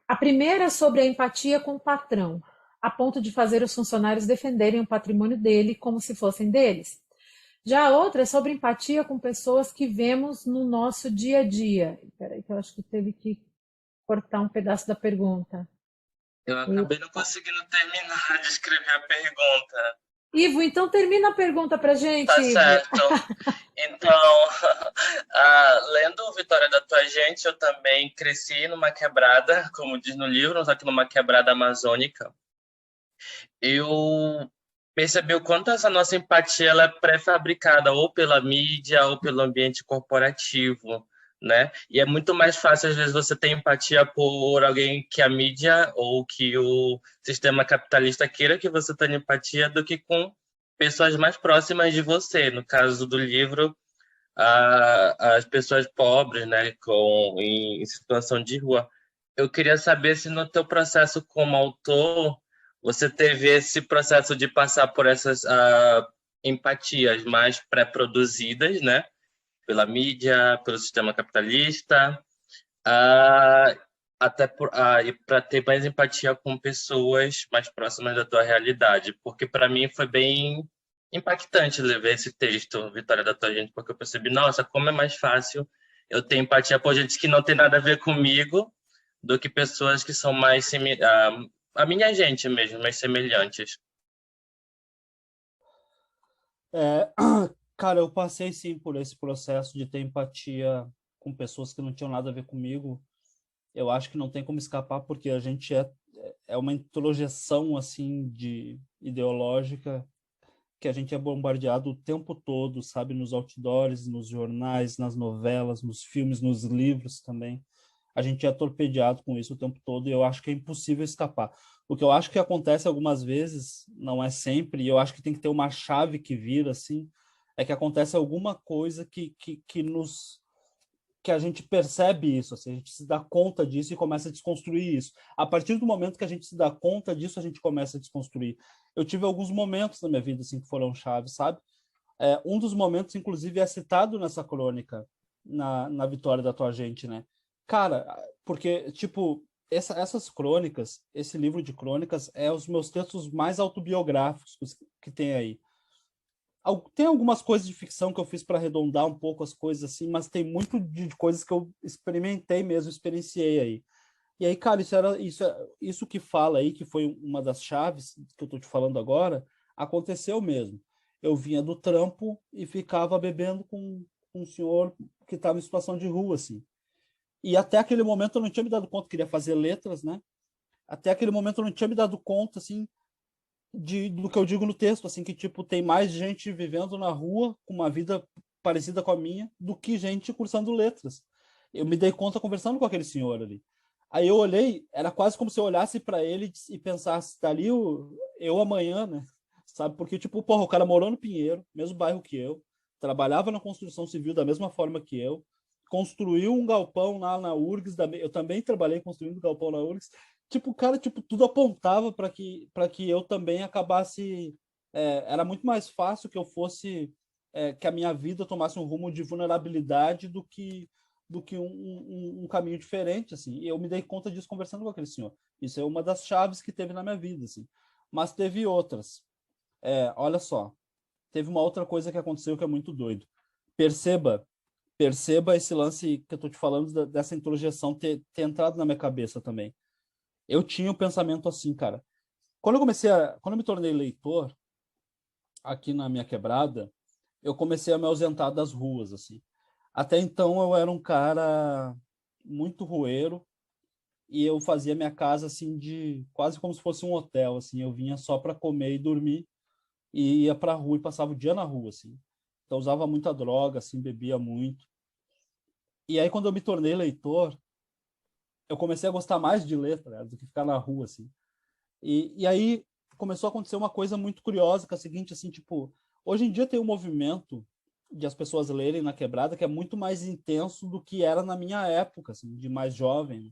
A primeira é sobre a empatia com o patrão, a ponto de fazer os funcionários defenderem o patrimônio dele como se fossem deles. Já a outra é sobre empatia com pessoas que vemos no nosso dia a dia. Espera aí que eu acho que teve que cortar um pedaço da pergunta. Eu acabei não conseguindo terminar de escrever a pergunta. Ivo, então termina a pergunta pra gente, Tá Ivo. certo. Então, lendo Vitória da Tua Gente, eu também cresci numa quebrada, como diz no livro, só que numa quebrada amazônica. Eu percebi o quanto essa nossa empatia ela é pré-fabricada ou pela mídia ou pelo ambiente corporativo, né? E é muito mais fácil, às vezes, você ter empatia por alguém que a mídia ou que o sistema capitalista queira que você tenha empatia do que com pessoas mais próximas de você. No caso do livro, as pessoas pobres, né, em situação de rua. Eu queria saber se no teu processo como autor você teve esse processo de passar por essas empatias mais pré-produzidas, né, pela mídia, pelo sistema capitalista, ah, e para ter mais empatia com pessoas mais próximas da tua realidade, porque para mim foi bem impactante ler esse texto, Vitória da Tua Gente, porque eu percebi, nossa, como é mais fácil eu ter empatia por gente que não tem nada a ver comigo do que pessoas que são mais a minha gente mesmo, mais semelhantes. É, cara, eu passei sim por esse processo de ter empatia com pessoas que não tinham nada a ver comigo. Eu acho que não tem como escapar, porque a gente é uma introjeção assim de ideológica que a gente é bombardeado o tempo todo, sabe, nos outdoors, nos jornais, nas novelas, nos filmes, nos livros também. A gente é torpedeado com isso o tempo todo e eu acho que é impossível escapar. O que eu acho que acontece algumas vezes, não é sempre, e eu acho que tem que ter uma chave que vira assim, é que acontece alguma coisa que a gente percebe isso, assim, a gente se dá conta disso e começa a desconstruir isso. A partir do momento que a gente se dá conta disso, a gente começa a desconstruir. Eu tive alguns momentos na minha vida assim que foram chaves, sabe? Um dos momentos, inclusive, é citado nessa crônica, na Vitória da Tua Gente, né? Cara, porque, tipo, essas crônicas, esse livro de crônicas é os meus textos mais autobiográficos que tem aí. Tem algumas coisas de ficção que eu fiz para arredondar um pouco as coisas assim, mas tem muito de coisas que eu experimentei mesmo, experienciei aí. E aí, cara, isso que fala aí, que foi uma das chaves que eu tô te falando agora, aconteceu mesmo. Eu vinha do trampo e ficava bebendo com um senhor que estava em situação de rua, assim. E até aquele momento eu não tinha me dado conta que queria fazer letras, né? Até aquele momento eu não tinha me dado conta, assim, do que eu digo no texto, assim, que, tipo, tem mais gente vivendo na rua com uma vida parecida com a minha do que gente cursando letras. Eu me dei conta conversando com aquele senhor ali. Aí eu olhei, era quase como se eu olhasse para ele e pensasse, tá ali eu amanhã, né? Sabe? Porque, tipo, porra, o cara morou no Pinheiro, mesmo bairro que eu, trabalhava na construção civil da mesma forma que eu, construiu um galpão lá na URGS, eu também trabalhei construindo galpão na URGS. Tipo, cara, tipo, tudo apontava para que eu também acabasse. Era muito mais fácil que eu fosse. Que a minha vida tomasse um rumo de vulnerabilidade do que um caminho diferente, assim. E eu me dei conta disso conversando com aquele senhor. Isso é uma das chaves que teve na minha vida, assim. Mas teve outras. Olha só, teve uma outra coisa que aconteceu que é muito doido. Perceba, perceba esse lance que eu tô te falando dessa introjeção ter entrado na minha cabeça também. Eu tinha um pensamento assim, cara. Quando eu me tornei leitor aqui na minha quebrada, eu comecei a me ausentar das ruas, assim. Até então eu era um cara muito rueiro e eu fazia minha casa assim de quase como se fosse um hotel, assim. Eu vinha só para comer e dormir e ia para rua e passava o dia na rua, assim. Então eu usava muita droga, assim, bebia muito. E aí quando eu me tornei leitor, eu comecei a gostar mais de ler, tá ligado? Do que ficar na rua, assim. E aí começou a acontecer uma coisa muito curiosa, que é a seguinte, assim, tipo, hoje em dia tem um movimento de as pessoas lerem na Quebrada, que é muito mais intenso do que era na minha época, assim, de mais jovem, né?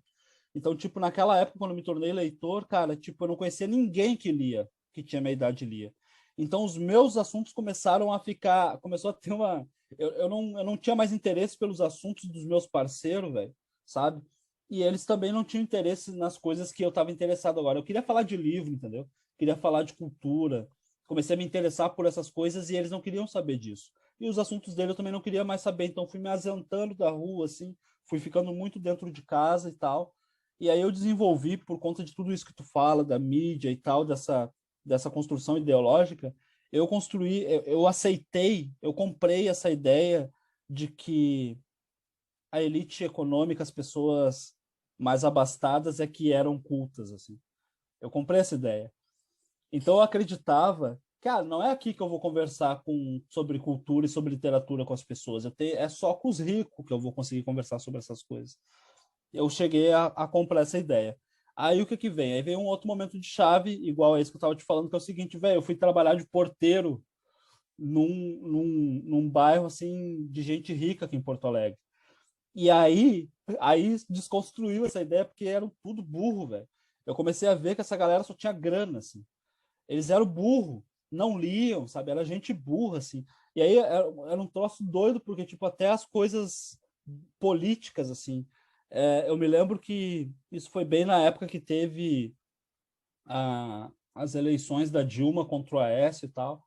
Então, tipo, naquela época, quando eu me tornei leitor, cara, tipo, eu não conhecia ninguém que lia, que tinha minha idade e lia. Então, os meus assuntos começaram a ficar, começou a ter uma... eu não tinha mais interesse pelos assuntos dos meus parceiros, velho, sabe? E eles também não tinham interesse nas coisas que eu estava interessado agora. Eu queria falar de livro, entendeu? Queria falar de cultura. Comecei a me interessar por essas coisas e eles não queriam saber disso. E os assuntos dele eu também não queria mais saber, então fui me ausentando da rua, assim, fui ficando muito dentro de casa e tal. E aí eu desenvolvi, por conta de tudo isso que tu fala, da mídia e tal, dessa construção ideológica, eu construí, eu aceitei, eu comprei essa ideia de que a elite econômica, as pessoas mais abastadas é que eram cultas, assim. Eu comprei essa ideia. Então eu acreditava, cara, não é aqui que eu vou conversar sobre cultura e sobre literatura com as pessoas. É só com os ricos que eu vou conseguir conversar sobre essas coisas. Eu cheguei a comprar essa ideia. Aí o que que vem? Aí vem um outro momento de chave, igual a esse que eu estava te falando, que é o seguinte, velho, eu fui trabalhar de porteiro num bairro, assim, de gente rica aqui em Porto Alegre. E aí desconstruiu essa ideia, porque eram tudo burro, velho. Eu comecei a ver que essa galera só tinha grana, assim. Eles eram burro, não liam, sabe? Era gente burra, assim. E aí era um troço doido, porque, tipo, até as coisas políticas, assim. Eu me lembro que isso foi bem na época que teve as eleições da Dilma contra o Aécio e tal.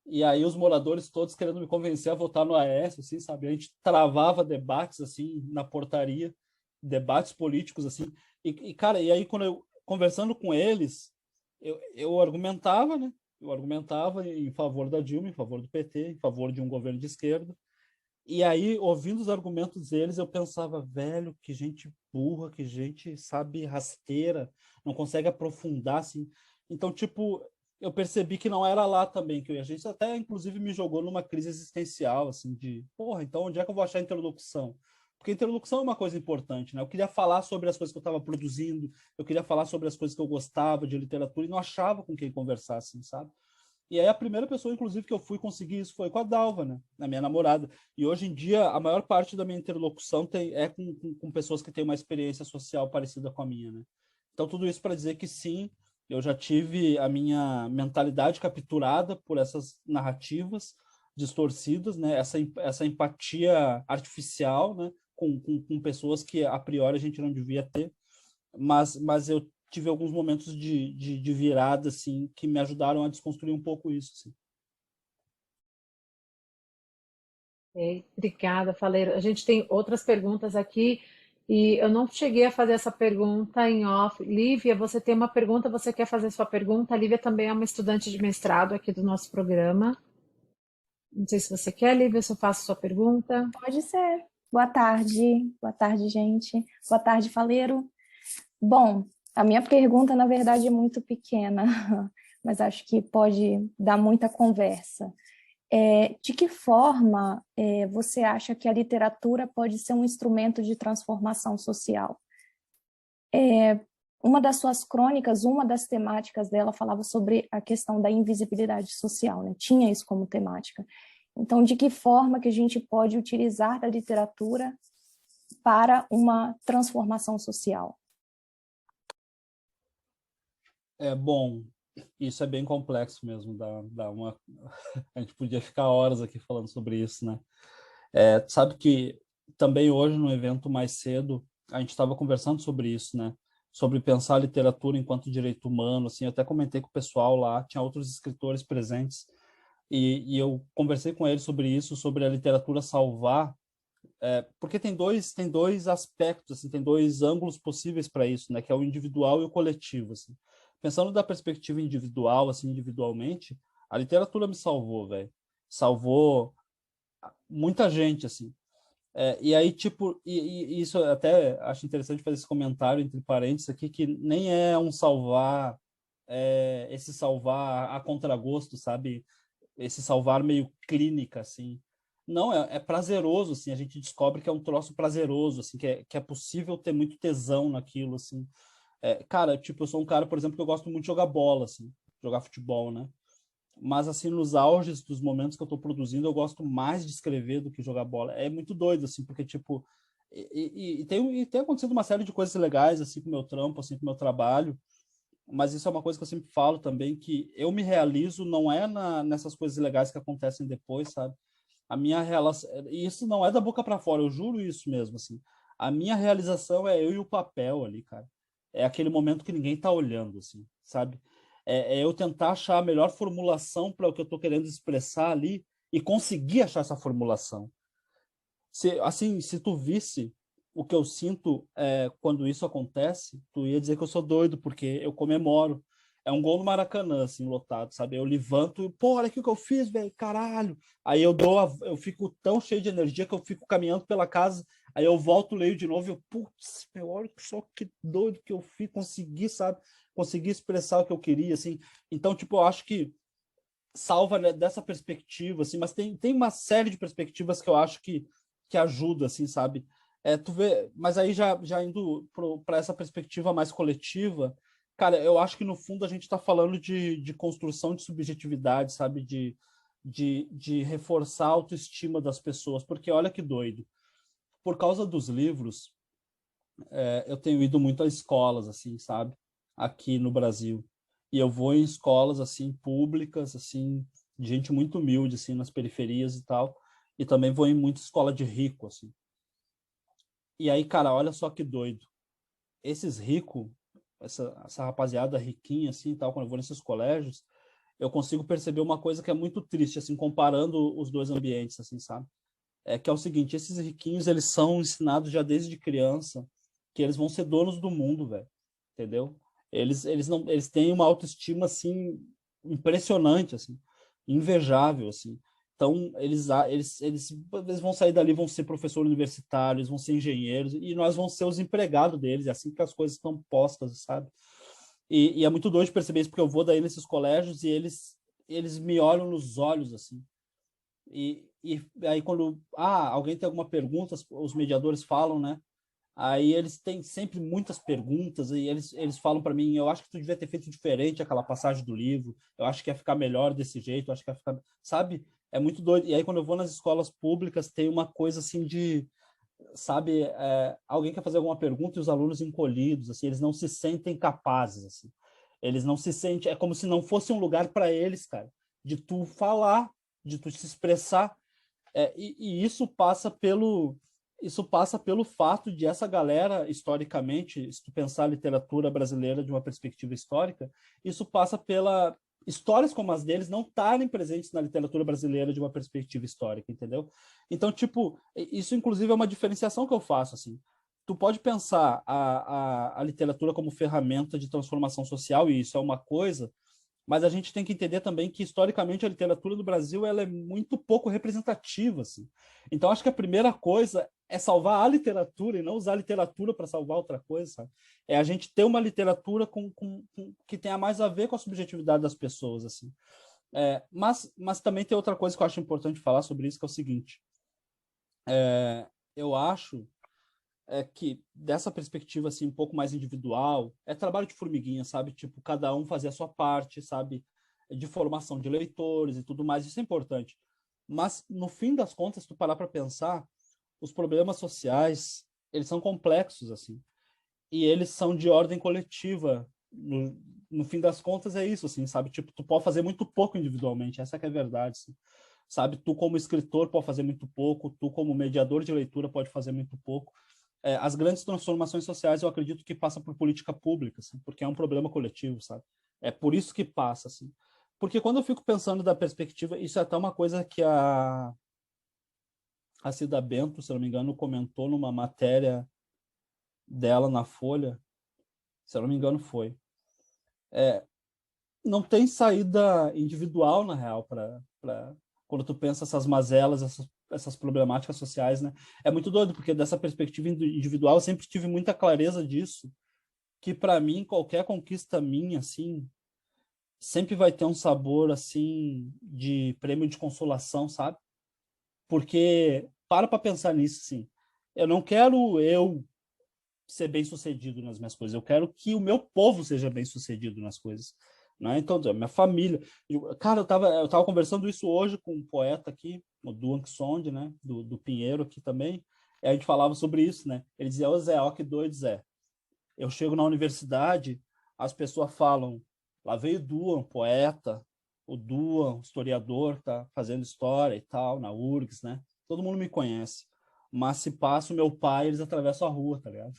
E aí os moradores todos querendo me convencer a votar no Aécio, assim, sabe? A gente travava debates, assim, na portaria, debates políticos, assim. Cara, e aí quando eu, conversando com eles, eu argumentava, né? Eu argumentava em favor da Dilma, em favor do PT, em favor de um governo de esquerda. E aí, ouvindo os argumentos deles, eu pensava, velho, que gente burra, que gente, sabe, rasteira, não consegue aprofundar, assim. Então, tipo, eu percebi que não era lá também que eu ia. A gente até, inclusive, me jogou numa crise existencial, assim, de, porra, então onde é que eu vou achar interlocução? Porque interlocução é uma coisa importante, né? Eu queria falar sobre as coisas que eu estava produzindo, eu queria falar sobre as coisas que eu gostava de literatura e não achava com quem conversar, assim, sabe? E aí a primeira pessoa, inclusive, que eu fui conseguir isso foi com a Dalva, né? A minha namorada. E hoje em dia, a maior parte da minha interlocução é com pessoas que têm uma experiência social parecida com a minha, né? Então, tudo isso para dizer que sim, eu já tive a minha mentalidade capturada por essas narrativas distorcidas, né? Essa empatia artificial, né? Com pessoas que a priori a gente não devia ter. Mas eu tive alguns momentos de virada, assim, que me ajudaram a desconstruir um pouco isso, assim. Obrigada, Faleiro. A gente tem outras perguntas aqui e eu não cheguei a fazer essa pergunta em off. Lívia, você tem uma pergunta, você quer fazer sua pergunta? A Lívia também é uma estudante de mestrado aqui do nosso programa. Não sei se você quer, Lívia, se eu faço sua pergunta. Pode ser. Boa tarde, gente. Boa tarde, Faleiro. Bom, a minha pergunta, na verdade, é muito pequena, mas acho que pode dar muita conversa. De que forma você acha que a literatura pode ser um instrumento de transformação social? Uma das suas crônicas, uma das temáticas dela falava sobre a questão da invisibilidade social, né? Tinha isso como temática. Então, de que forma que a gente pode utilizar da literatura para uma transformação social? Bom, isso é bem complexo mesmo, a gente podia ficar horas aqui falando sobre isso, né? Sabe que também hoje, no evento mais cedo, a gente estava conversando sobre isso, né? Sobre pensar a literatura enquanto direito humano, assim, eu até comentei com o pessoal lá, tinha outros escritores presentes, e eu conversei com eles sobre isso, sobre a literatura salvar, porque tem dois aspectos, assim, tem dois ângulos possíveis para isso, né? Que é o individual e o coletivo, assim. Pensando da perspectiva individual, assim, individualmente, a literatura me salvou, velho. Salvou muita gente, assim. E aí, tipo, e isso eu até acho interessante fazer esse comentário entre parênteses aqui, que nem é um salvar, esse salvar a contragosto, sabe? Esse salvar meio clínica, assim. Não, é prazeroso, assim, a gente descobre que é um troço prazeroso, assim, que é possível ter muito tesão naquilo, assim. Cara, tipo, eu sou um cara, por exemplo, que eu gosto muito de jogar bola, assim, jogar futebol, né? mas assim, nos auges dos momentos que eu tô produzindo, eu gosto mais de escrever do que jogar bola. É muito doido, assim, porque, tipo, tem acontecido uma série de coisas legais, assim, com o meu trampo, assim, com o meu trabalho, mas isso é uma coisa que eu sempre falo também, que eu me realizo não é nessas coisas legais que acontecem depois, sabe? A minha relação, e isso não é da boca para fora, eu juro isso mesmo, assim. A minha realização é eu e o papel ali, cara. É aquele momento que ninguém tá olhando, assim, sabe? É eu tentar achar a melhor formulação para o que eu tô querendo expressar ali e conseguir achar essa formulação. Se tu visse o que eu sinto quando isso acontece, tu ia dizer que eu sou doido, porque eu comemoro. É um gol no Maracanã, assim, lotado, sabe? Eu levanto, pô, olha aqui o que eu fiz, velho, caralho. Aí eu fico tão cheio de energia que eu fico caminhando pela casa, aí eu volto, leio de novo e eu, putz, meu, olha só que doido que eu fiz, consegui, sabe? Consegui expressar o que eu queria, assim. Então, tipo, eu acho que salva, né, dessa perspectiva, assim, mas tem uma série de perspectivas que eu acho que ajuda, assim, sabe? Tu vê, mas aí já indo para essa perspectiva mais coletiva, cara, eu acho que no fundo a gente está falando de construção de subjetividade, sabe? De reforçar a autoestima das pessoas, porque olha que doido. Por causa dos livros, eu tenho ido muito a escolas, assim, sabe? Aqui no Brasil. E eu vou em escolas, assim, públicas, assim, de gente muito humilde, assim, nas periferias e tal. E também vou em muita escola de rico, assim. E aí, cara, olha só que doido. Esses ricos, essa rapaziada riquinha, assim, tal, quando eu vou nesses colégios, eu consigo perceber uma coisa que é muito triste, assim, comparando os dois ambientes, assim, sabe? Que é o seguinte, esses riquinhos, eles são ensinados já desde criança que eles vão ser donos do mundo, velho. Entendeu? Eles têm uma autoestima, assim, impressionante, assim, invejável, assim. Então, eles vão sair dali, vão ser professores universitários, vão ser engenheiros, e nós vamos ser os empregados deles, é assim que as coisas estão postas, sabe? E é muito doido de perceber isso, porque eu vou daí nesses colégios e eles me olham nos olhos, assim. E aí quando alguém tem alguma pergunta, os mediadores falam, né? Aí eles têm sempre muitas perguntas e eles falam para mim, eu acho que tu devia ter feito diferente aquela passagem do livro, eu acho que ia ficar melhor desse jeito, eu acho que ia ficar, sabe? É muito doido. E aí quando eu vou nas escolas públicas tem uma coisa assim de, sabe, alguém quer fazer alguma pergunta e os alunos encolhidos, assim, eles não se sentem capazes, assim. Eles não se sentem, é como se não fosse um lugar para eles, cara, de tu falar, de tu se expressar. E isso passa pelo fato de essa galera, historicamente, se tu pensar a literatura brasileira de uma perspectiva histórica, isso passa pela histórias como as deles não estarem presentes na literatura brasileira de uma perspectiva histórica, entendeu? Então, tipo, isso inclusive é uma diferenciação que eu faço, assim. Tu pode pensar a literatura como ferramenta de transformação social, e isso é uma coisa, mas a gente tem que entender também que, historicamente, a literatura do Brasil ela é muito pouco representativa. Assim. Então, acho que a primeira coisa é salvar a literatura e não usar a literatura para salvar outra coisa. Sabe? É a gente ter uma literatura que tenha mais a ver com a subjetividade das pessoas. Assim. Mas também tem outra coisa que eu acho importante falar sobre isso, que é o seguinte. Eu acho que dessa perspectiva assim um pouco mais individual, é trabalho de formiguinha, sabe? Tipo, cada um fazer a sua parte, sabe? De formação de leitores e tudo mais, isso é importante. Mas no fim das contas, se tu parar para pensar, os problemas sociais, eles são complexos assim. E eles são de ordem coletiva. No fim das contas é isso assim, sabe? Tipo, tu pode fazer muito pouco individualmente, essa que é a verdade, assim. Sabe? Tu como escritor pode fazer muito pouco, tu como mediador de leitura pode fazer muito pouco. As grandes transformações sociais eu acredito que passa por política pública, assim, porque é um problema coletivo, sabe? É por isso que passa, assim. Porque quando eu fico pensando da perspectiva, isso é até uma coisa que a Cida Bento, se não me engano, comentou numa matéria dela na Folha, se eu não me engano foi. Não tem saída individual, na real, para quando tu pensa essas mazelas, essas problemáticas sociais, né? É muito doido, porque dessa perspectiva individual eu sempre tive muita clareza disso, que para mim qualquer conquista minha, assim, sempre vai ter um sabor, assim, de prêmio de consolação, sabe? Porque, para pensar nisso, assim, eu não quero eu ser bem-sucedido nas minhas coisas, eu quero que o meu povo seja bem-sucedido nas coisas. né? Então, a minha família. Cara, eu tava conversando isso hoje com um poeta aqui, o Duan Sonde, né? Do Pinheiro aqui também. E a gente falava sobre isso, né? Ele dizia, ô Zé, ó que doido, Zé. Eu chego na universidade, as pessoas falam, lá veio o Duan, poeta, o Duan, historiador, tá fazendo história e tal, na URGS, né? Todo mundo me conhece. Mas se passa o meu pai, eles atravessam a rua, tá ligado?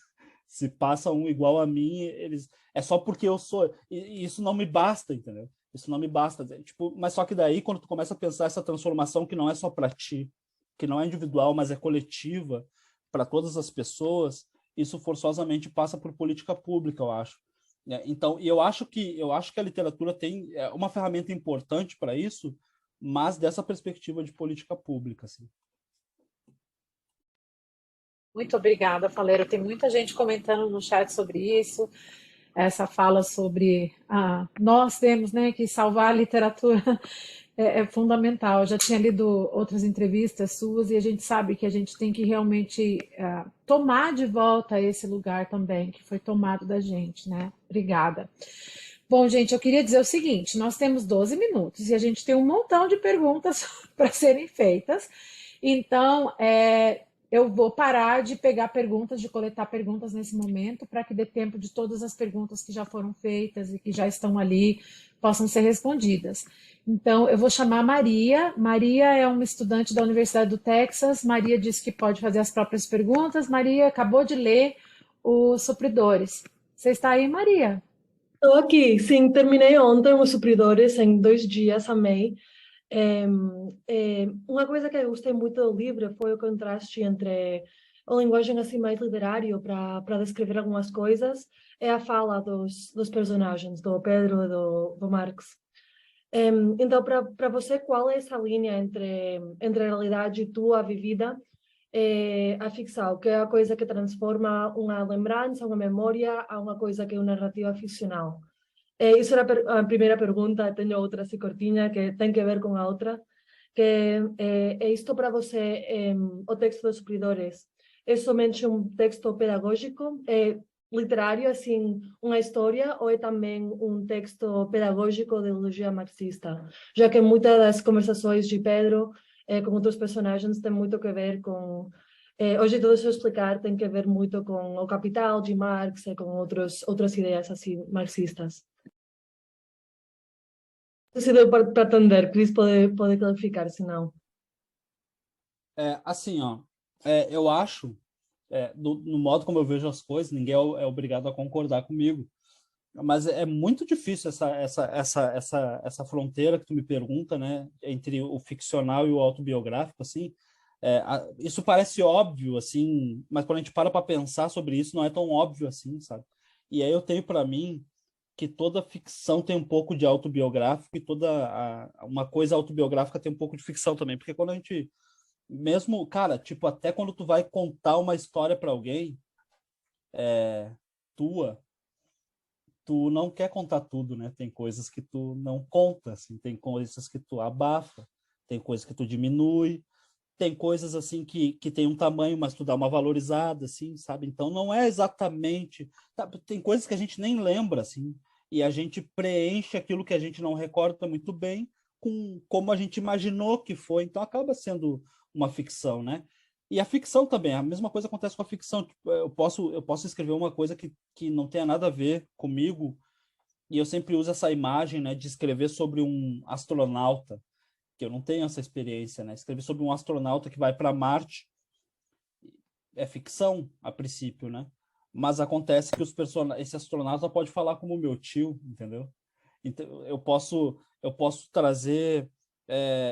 Se passa um igual a mim, eles... É só porque eu sou... E isso não me basta, entendeu? Isso não me basta. Tipo, mas só que daí, quando tu começa a pensar essa transformação que não é só para ti, que não é individual, mas é coletiva, para todas as pessoas, isso forçosamente passa por política pública, eu acho. Então, e eu acho que a literatura tem uma ferramenta importante para isso, mas dessa perspectiva de política pública, assim. Muito obrigada, Faleiro. Tem muita gente comentando no chat sobre isso, essa fala sobre nós temos, né, que salvar a literatura é fundamental. Eu já tinha lido outras entrevistas suas e a gente sabe que a gente tem que realmente tomar de volta esse lugar também, que foi tomado da gente, né? Obrigada. Bom, gente, eu queria dizer o seguinte, nós temos 12 minutos e a gente tem um montão de perguntas para serem feitas. Então, eu vou parar de pegar perguntas, de coletar perguntas nesse momento, para que dê tempo de todas as perguntas que já foram feitas e que já estão ali possam ser respondidas. Então, eu vou chamar a Maria. Maria é uma estudante da Universidade do Texas. Maria disse que pode fazer as próprias perguntas. Maria acabou de ler Os Supridores. Você está aí, Maria? Estou aqui, sim, terminei ontem Os Supridores, em 2 dias, amei. Uma coisa que eu gostei muito do livro foi o contraste entre a linguagem assim mais literária para descrever algumas coisas e a fala dos personagens, do Pedro e do Marx. Então, para você, qual é essa linha entre a realidade tua vivida e a ficção? Que é a coisa que transforma uma lembrança, uma memória, a uma coisa que é uma narrativa ficcional? Isso era a primeira pergunta. Tenho outra assim curtinha que tem que ver com a outra, que é isto para você, o texto dos Supridores, é somente um texto pedagógico, literário, assim, uma história, ou é também um texto pedagógico de ideologia marxista? Já que muitas das conversações de Pedro com outros personagens tem muito a ver com... hoje tudo isso explicar tem que ver muito com o Capital de Marx e com outras ideias assim marxistas. Se deu para atender, Cris pode clarificar, se não. Assim, ó, eu acho, no modo como eu vejo as coisas, ninguém é obrigado a concordar comigo, mas é muito difícil essa fronteira que tu me pergunta, né, entre o ficcional e o autobiográfico, assim. Isso parece óbvio, assim, mas quando a gente para pensar sobre isso, não é tão óbvio assim, sabe? E aí eu tenho para mim que toda ficção tem um pouco de autobiográfico e uma coisa autobiográfica tem um pouco de ficção também, porque quando a gente mesmo, cara, tipo, até quando tu vai contar uma história para alguém tua, tu não quer contar tudo, né? Tem coisas que tu não conta, assim, tem coisas que tu abafa, tem coisas que tu diminui, tem coisas assim que tem um tamanho, mas tu dá uma valorizada, assim, sabe? Então não é exatamente, tem coisas que a gente nem lembra, assim, e a gente preenche aquilo que a gente não recorda muito bem com como a gente imaginou que foi, então acaba sendo uma ficção, né? E a ficção também, a mesma coisa acontece com a ficção. Tipo, eu posso escrever uma coisa que não tenha nada a ver comigo, e eu sempre uso essa imagem, né, de escrever sobre um astronauta, que eu não tenho essa experiência, né? Escrever sobre um astronauta que vai para Marte é ficção, a princípio, né? Mas acontece que esse astronauta pode falar como meu tio, entendeu? Então, eu posso trazer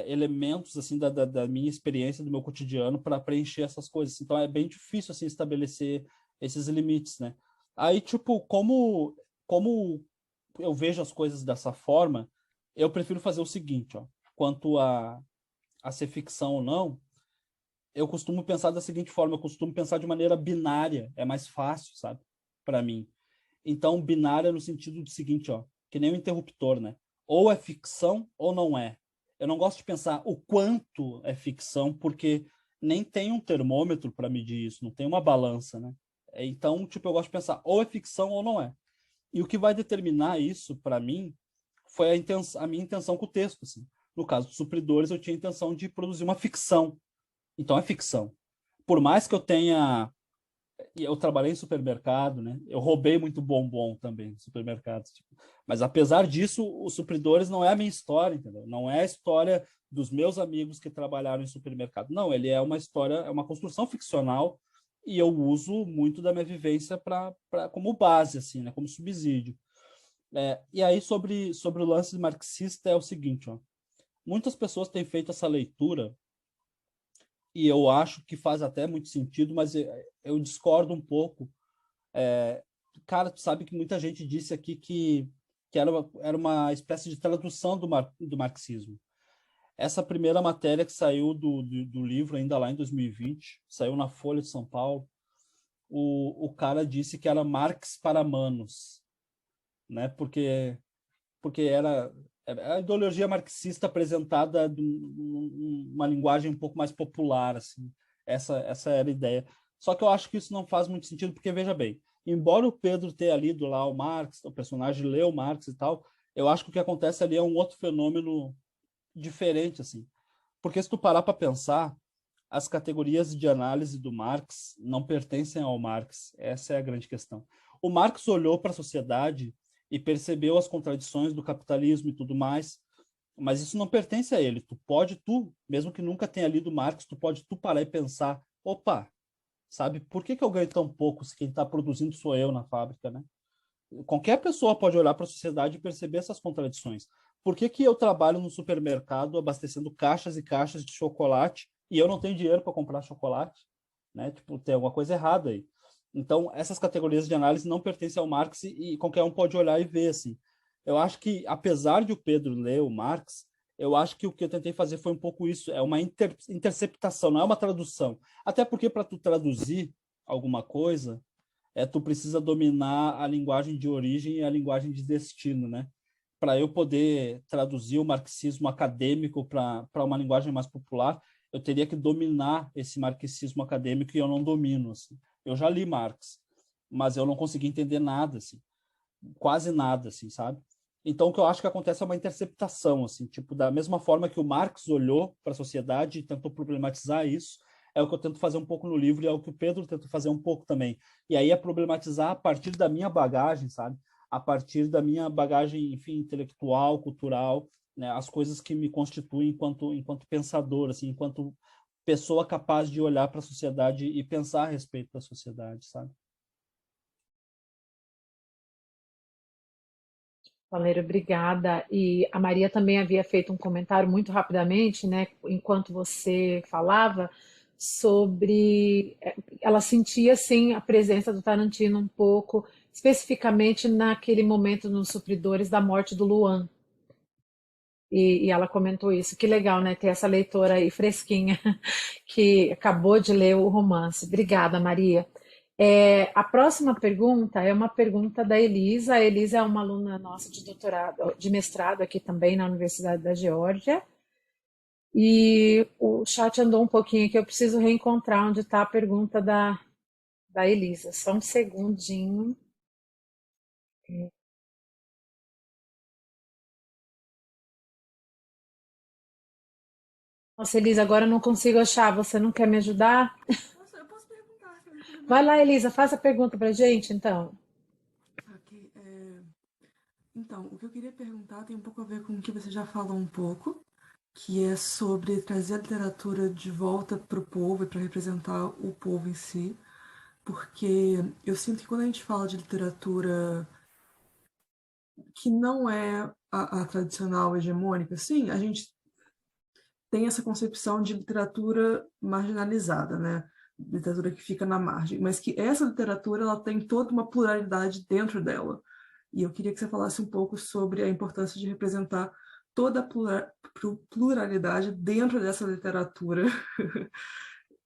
elementos assim da minha experiência, do meu cotidiano, para preencher essas coisas. Então é bem difícil assim estabelecer esses limites, né? Aí, tipo, como eu vejo as coisas dessa forma, eu prefiro fazer o seguinte, ó. Quanto a ser ficção ou não, eu costumo pensar da seguinte forma, eu costumo pensar de maneira binária, é mais fácil, sabe? Para mim. Então, binária no sentido do seguinte, ó, que nem um interruptor, né? Ou é ficção ou não é. Eu não gosto de pensar o quanto é ficção, porque nem tem um termômetro para medir isso, não tem uma balança, né? Então, tipo, eu gosto de pensar ou é ficção ou não é. E o que vai determinar isso, para mim, foi a minha intenção com o texto, assim. No caso dos supridores, eu tinha a intenção de produzir uma ficção. Então é ficção. Por mais que eu trabalhei em supermercado, né? Eu roubei muito bombom também no supermercado. Tipo. Mas apesar disso, os supridores não é a minha história, entendeu? Não é a história dos meus amigos que trabalharam em supermercado. Não, ele é uma história, é uma construção ficcional e eu uso muito da minha vivência como base, assim, né? Como subsídio. E aí sobre o lance marxista é o seguinte, ó. Muitas pessoas têm feito essa leitura e eu acho que faz até muito sentido, mas eu discordo um pouco. Cara, tu sabe que muita gente disse aqui que era uma espécie de tradução do marxismo. Essa primeira matéria que saiu do livro, ainda lá em 2020, saiu na Folha de São Paulo, o cara disse que era Marx para manos, né? Porque era a ideologia marxista apresentada uma linguagem um pouco mais popular, assim. Essa era a ideia. Só que eu acho que isso não faz muito sentido, porque, veja bem, embora o Pedro tenha lido lá o Marx, o personagem leu Marx e tal, eu acho que o que acontece ali é um outro fenômeno diferente, assim. Porque se tu parar para pensar, as categorias de análise do Marx não pertencem ao Marx. Essa é a grande questão. O Marx olhou para a sociedade e percebeu as contradições do capitalismo e tudo mais, mas isso não pertence a ele. Mesmo que nunca tenha lido Marx, tu pode parar e pensar, opa, sabe, por que eu ganho tão pouco se quem está produzindo sou eu na fábrica, né? Qualquer pessoa pode olhar para a sociedade e perceber essas contradições. Por que eu trabalho no supermercado abastecendo caixas e caixas de chocolate e eu não tenho dinheiro para comprar chocolate? Né? Tipo, tem alguma coisa errada aí. Então, essas categorias de análise não pertencem ao Marx e qualquer um pode olhar e ver, assim. Eu acho que, apesar de o Pedro ler o Marx, eu acho que o que eu tentei fazer foi um pouco isso, é uma interceptação, não é uma tradução. Até porque para tu traduzir alguma coisa, tu precisa dominar a linguagem de origem e a linguagem de destino, né? Para eu poder traduzir o marxismo acadêmico para uma linguagem mais popular, eu teria que dominar esse marxismo acadêmico e eu não domino, assim. Eu já li Marx, mas eu não consegui entender nada, assim, quase nada, assim, sabe? Então, o que eu acho que acontece é uma interceptação, assim, tipo, da mesma forma que o Marx olhou para a sociedade e tentou problematizar isso, é o que eu tento fazer um pouco no livro e é o que o Pedro tenta fazer um pouco também. E aí é problematizar a partir da minha bagagem, sabe? A partir da minha bagagem, enfim, intelectual, cultural, né? As coisas que me constituem enquanto pensador, assim, enquanto pessoa capaz de olhar para a sociedade e pensar a respeito da sociedade, sabe? Valéria, obrigada. E a Maria também havia feito um comentário muito rapidamente, né, enquanto você falava, sobre ela sentia sim a presença do Tarantino um pouco, especificamente naquele momento nos Supridores da morte do Luan. E ela comentou isso. Que legal, né, ter essa leitora aí fresquinha que acabou de ler o romance. Obrigada, Maria. A próxima pergunta é uma pergunta da Elisa. A Elisa é uma aluna nossa de doutorado, de mestrado aqui também na Universidade da Geórgia. E o chat andou um pouquinho aqui, eu preciso reencontrar onde está a pergunta da Elisa. Só um segundinho. Nossa, Elisa, agora eu não consigo achar. Você não quer me ajudar? Eu posso perguntar, tudo Vai bem. lá, Elisa, faz a pergunta pra gente, então. Ok, então, o que eu queria perguntar tem um pouco a ver com o que você já falou um pouco, que é sobre trazer a literatura de volta para o povo e para representar o povo em si, porque eu sinto que quando a gente fala de literatura que não é a tradicional hegemônica, sim, a gente tem essa concepção de literatura marginalizada, né? Literatura que fica na margem, mas que essa literatura ela tem toda uma pluralidade dentro dela. E eu queria que você falasse um pouco sobre a importância de representar toda a pluralidade dentro dessa literatura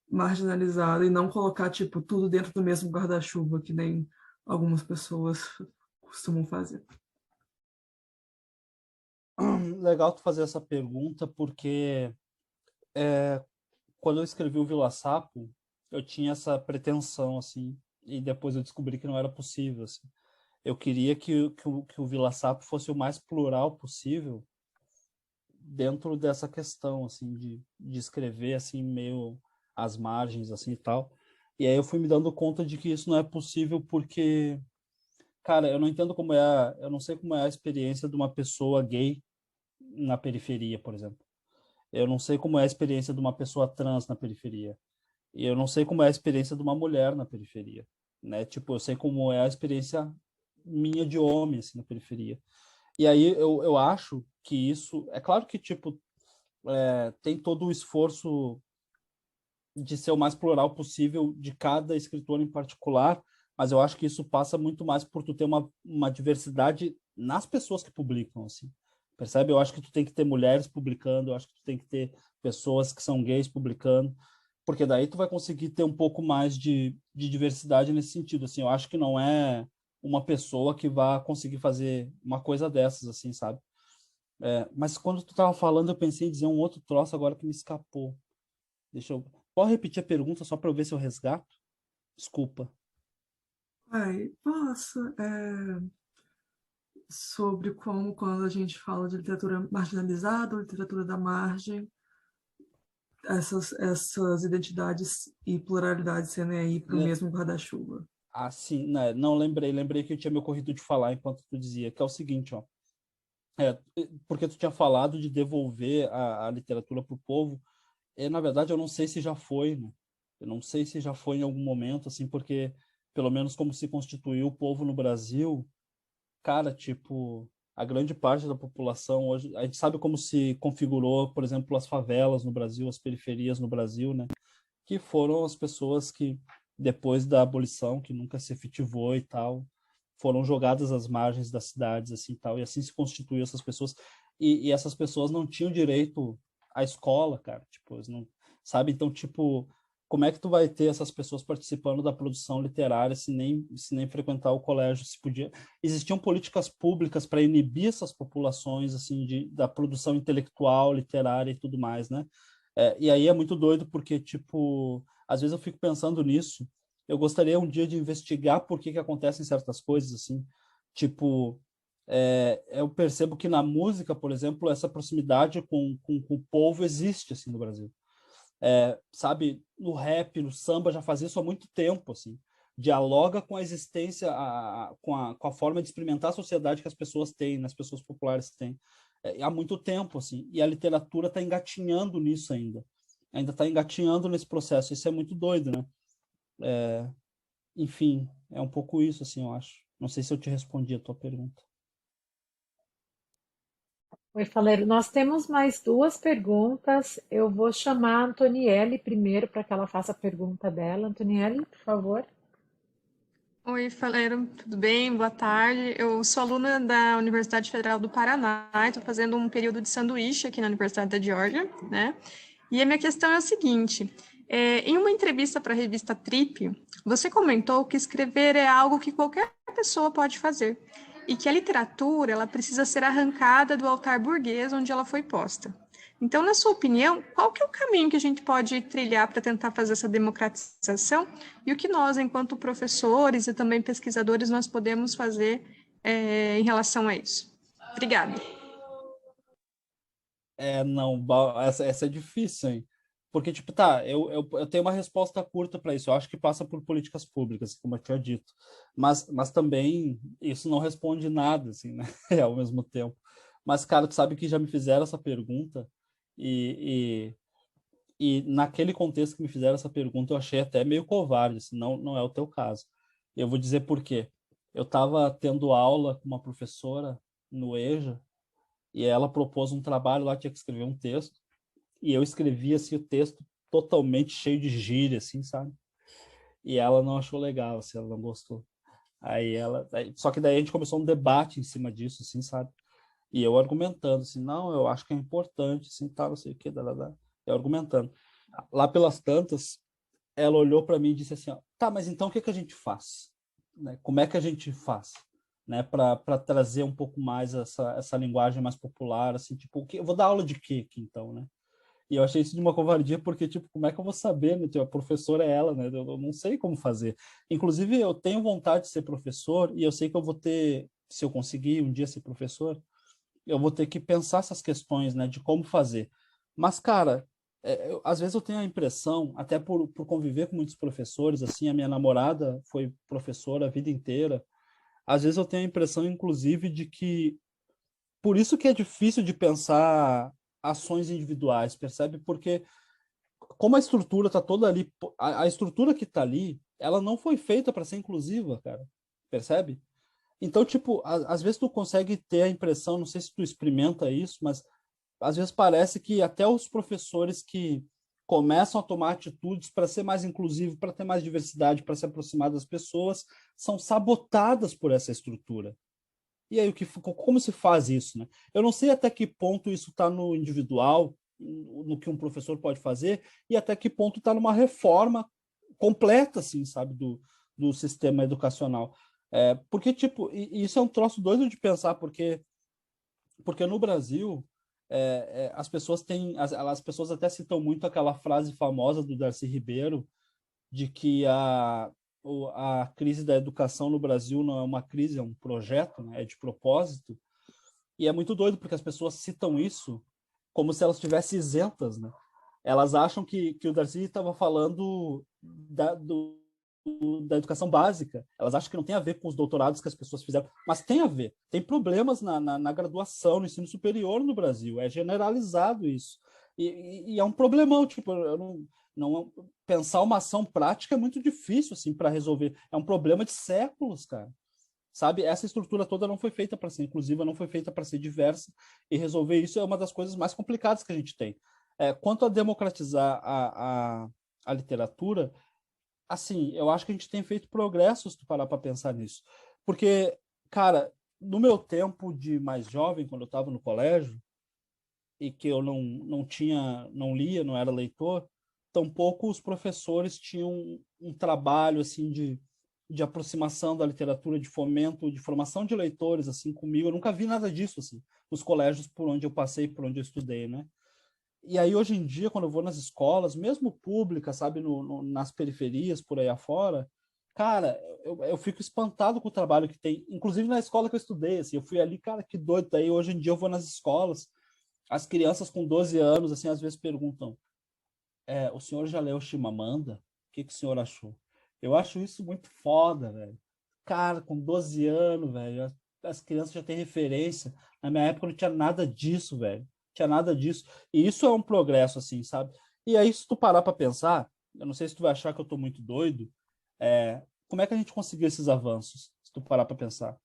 marginalizada e não colocar tipo tudo dentro do mesmo guarda-chuva que nem algumas pessoas costumam fazer. Legal tu fazer essa pergunta, porque quando eu escrevi o Vila Sapo, eu tinha essa pretensão, assim, e depois eu descobri que não era possível, assim. eu queria que o Vila Sapo fosse o mais plural possível dentro dessa questão, assim, de escrever, assim, meio às margens, assim, e tal. E aí eu fui me dando conta de que isso não é possível porque, cara, eu não entendo eu não sei como é a experiência de uma pessoa gay na periferia, por exemplo. Eu não sei como é a experiência de uma pessoa trans na periferia. E eu não sei como é a experiência de uma mulher na periferia, né? Tipo, eu sei como é a experiência minha de homem, assim, na periferia. E aí eu acho que isso... É claro que, tipo, tem todo o esforço de ser o mais plural possível de cada escritor em particular, mas eu acho que isso passa muito mais por tu ter uma diversidade nas pessoas que publicam, assim. Percebe? Eu acho que tu tem que ter mulheres publicando, eu acho que tu tem que ter pessoas que são gays publicando, porque daí tu vai conseguir ter um pouco mais de diversidade nesse sentido, assim. Eu acho que não é uma pessoa que vai conseguir fazer uma coisa dessas, assim, sabe? Mas quando tu tava falando, eu pensei em dizer um outro troço agora que me escapou. Deixa eu... Pode repetir a pergunta só para eu ver se eu resgato? Desculpa. Posso. Sobre como, quando a gente fala de literatura marginalizada ou literatura da margem, essas identidades e pluralidades sendo aí para o mesmo guarda-chuva. Ah, sim, né? Não, lembrei que eu tinha me ocorrido de falar enquanto tu dizia, que é o seguinte, ó. Porque tu tinha falado de devolver a literatura para o povo, na verdade eu não sei se já foi, né? Eu não sei se já foi em algum momento, assim, porque pelo menos como se constituiu o povo no Brasil, cara, tipo, a grande parte da população hoje, a gente sabe como se configurou, por exemplo, as favelas no Brasil, as periferias no Brasil, né? Que foram as pessoas que, depois da abolição, que nunca se efetivou e tal, foram jogadas às margens das cidades, assim, tal, e assim se constituiu essas pessoas. E essas pessoas não tinham direito à escola, cara, tipo, eles não, sabe? Então, tipo, como é que tu vai ter essas pessoas participando da produção literária se nem frequentar o colégio? Se podia... Existiam políticas públicas para inibir essas populações, assim, da produção intelectual, literária e tudo mais, né? E aí é muito doido porque, tipo, às vezes eu fico pensando nisso. Eu gostaria um dia de investigar por que acontecem certas coisas, assim. Tipo, eu percebo que na música, por exemplo, essa proximidade com o povo existe, assim, no Brasil. Sabe, no rap, no samba, já faz isso há muito tempo, assim. Dialoga com a existência, com a forma de experimentar a sociedade que as pessoas têm, né, as pessoas populares têm. Há muito tempo, assim. E a literatura está engatinhando nisso ainda. Ainda está engatinhando nesse processo. Isso é muito doido, né? Enfim, é um pouco isso, assim, eu acho. Não sei se eu te respondi a tua pergunta. Oi, Faleiro. Nós temos mais duas perguntas. Eu vou chamar a Antonielle primeiro para que ela faça a pergunta dela. Antonielle, por favor. Oi, Faleiro, tudo bem? Boa tarde. Eu sou aluna da Universidade Federal do Paraná, estou fazendo um período de sanduíche aqui na Universidade da Geórgia, né? E a minha questão é a seguinte: em uma entrevista para a revista Trip, você comentou que escrever é algo que qualquer pessoa pode fazer e que a literatura ela precisa ser arrancada do altar burguês onde ela foi posta. Então, na sua opinião, qual que é o caminho que a gente pode trilhar para tentar fazer essa democratização e o que nós, enquanto professores e também pesquisadores, nós podemos fazer em relação a isso? Obrigada. Não, essa é difícil, hein? Porque, tipo, tá, eu tenho uma resposta curta para isso. Eu acho que passa por políticas públicas, como eu tinha dito. Mas também isso não responde nada, assim, né? Ao mesmo tempo. Mas, cara, tu sabe que já me fizeram essa pergunta e naquele contexto que me fizeram essa pergunta eu achei até meio covarde, assim, não é o teu caso. Eu vou dizer por quê. Eu estava tendo aula com uma professora no EJA e ela propôs um trabalho lá, tinha que escrever um texto, e eu escrevi assim, o texto totalmente cheio de gíria, assim, sabe? E ela não achou legal, assim, ela não gostou. Só que daí a gente começou um debate em cima disso, assim, sabe? E eu argumentando, assim, não, eu acho que é importante, assim, tal, não sei o que, eu argumentando. Lá pelas tantas, ela olhou para mim e disse assim, ó, tá, mas então o que que a gente faz? Né? Como é que a gente faz? Né, para trazer um pouco mais essa linguagem mais popular, assim, tipo, eu vou dar aula de quê aqui, então, né? E eu achei isso de uma covardia, porque, tipo, como é que eu vou saber, né? Tipo, a professora é ela, né? Eu não sei como fazer. Inclusive, eu tenho vontade de ser professor, e eu sei que eu vou ter, se eu conseguir um dia ser professor, eu vou ter que pensar essas questões, né, de como fazer. Mas, cara, às vezes eu tenho a impressão, até por conviver com muitos professores, assim, a minha namorada foi professora a vida inteira, às vezes eu tenho a impressão, inclusive, de que por isso que é difícil de pensar ações individuais, percebe? Porque como a estrutura está toda ali, a estrutura que está ali, ela não foi feita para ser inclusiva, cara, percebe? Então, tipo, às vezes tu consegue ter a impressão, não sei se tu experimenta isso, mas às vezes parece que até os professores que começam a tomar atitudes para ser mais inclusivo, para ter mais diversidade, para se aproximar das pessoas, são sabotadas por essa estrutura. E aí, como se faz isso, né? Eu não sei até que ponto isso está no individual, no que um professor pode fazer, e até que ponto está numa reforma completa, assim, sabe, do sistema educacional. Porque, tipo, e isso é um troço doido de pensar, porque no Brasil, as pessoas têm, as pessoas até citam muito aquela frase famosa do Darcy Ribeiro, de que a crise da educação no Brasil não é uma crise, é um projeto, né? É de propósito. E é muito doido, porque as pessoas citam isso como se elas estivessem isentas, né? Elas acham que o Darcy estava falando da educação básica. Elas acham que não tem a ver com os doutorados que as pessoas fizeram, mas tem a ver. Tem problemas na graduação, no ensino superior no Brasil. É generalizado isso. E é um problemão, tipo, eu não pensar uma ação prática é muito difícil assim para resolver. É um problema de séculos, cara. Sabe? Essa estrutura toda não foi feita para ser inclusiva, não foi feita para ser diversa, e resolver isso é uma das coisas mais complicadas que a gente tem. Quanto a democratizar a literatura, assim, eu acho que a gente tem feito progressos, se tu parar para pensar nisso. Porque, cara, no meu tempo de mais jovem, quando eu estava no colégio, e que eu não tinha, não lia, não era leitor, tampouco os professores tinham um trabalho assim de aproximação da literatura, de fomento, de formação de leitores assim comigo. Eu nunca vi nada disso assim nos colégios por onde eu passei, por onde eu estudei, né? E aí hoje em dia, quando eu vou nas escolas, mesmo públicas, sabe, nas periferias por aí afora, cara, eu fico espantado com o trabalho que tem, inclusive na escola que eu estudei, assim, eu fui ali, cara, que doido. Daí hoje em dia eu vou nas escolas, as crianças com 12 anos, assim, às vezes perguntam: o senhor já leu Chimamanda? O que o senhor achou? Eu acho isso muito foda, velho. Cara, com 12 anos, velho, as crianças já têm referência. Na minha época não tinha nada disso, velho. Não tinha nada disso. E isso é um progresso, assim, sabe? E aí, se tu parar pra pensar, eu não sei se tu vai achar que eu tô muito doido, como é que a gente conseguiu esses avanços? Se tu parar pra pensar.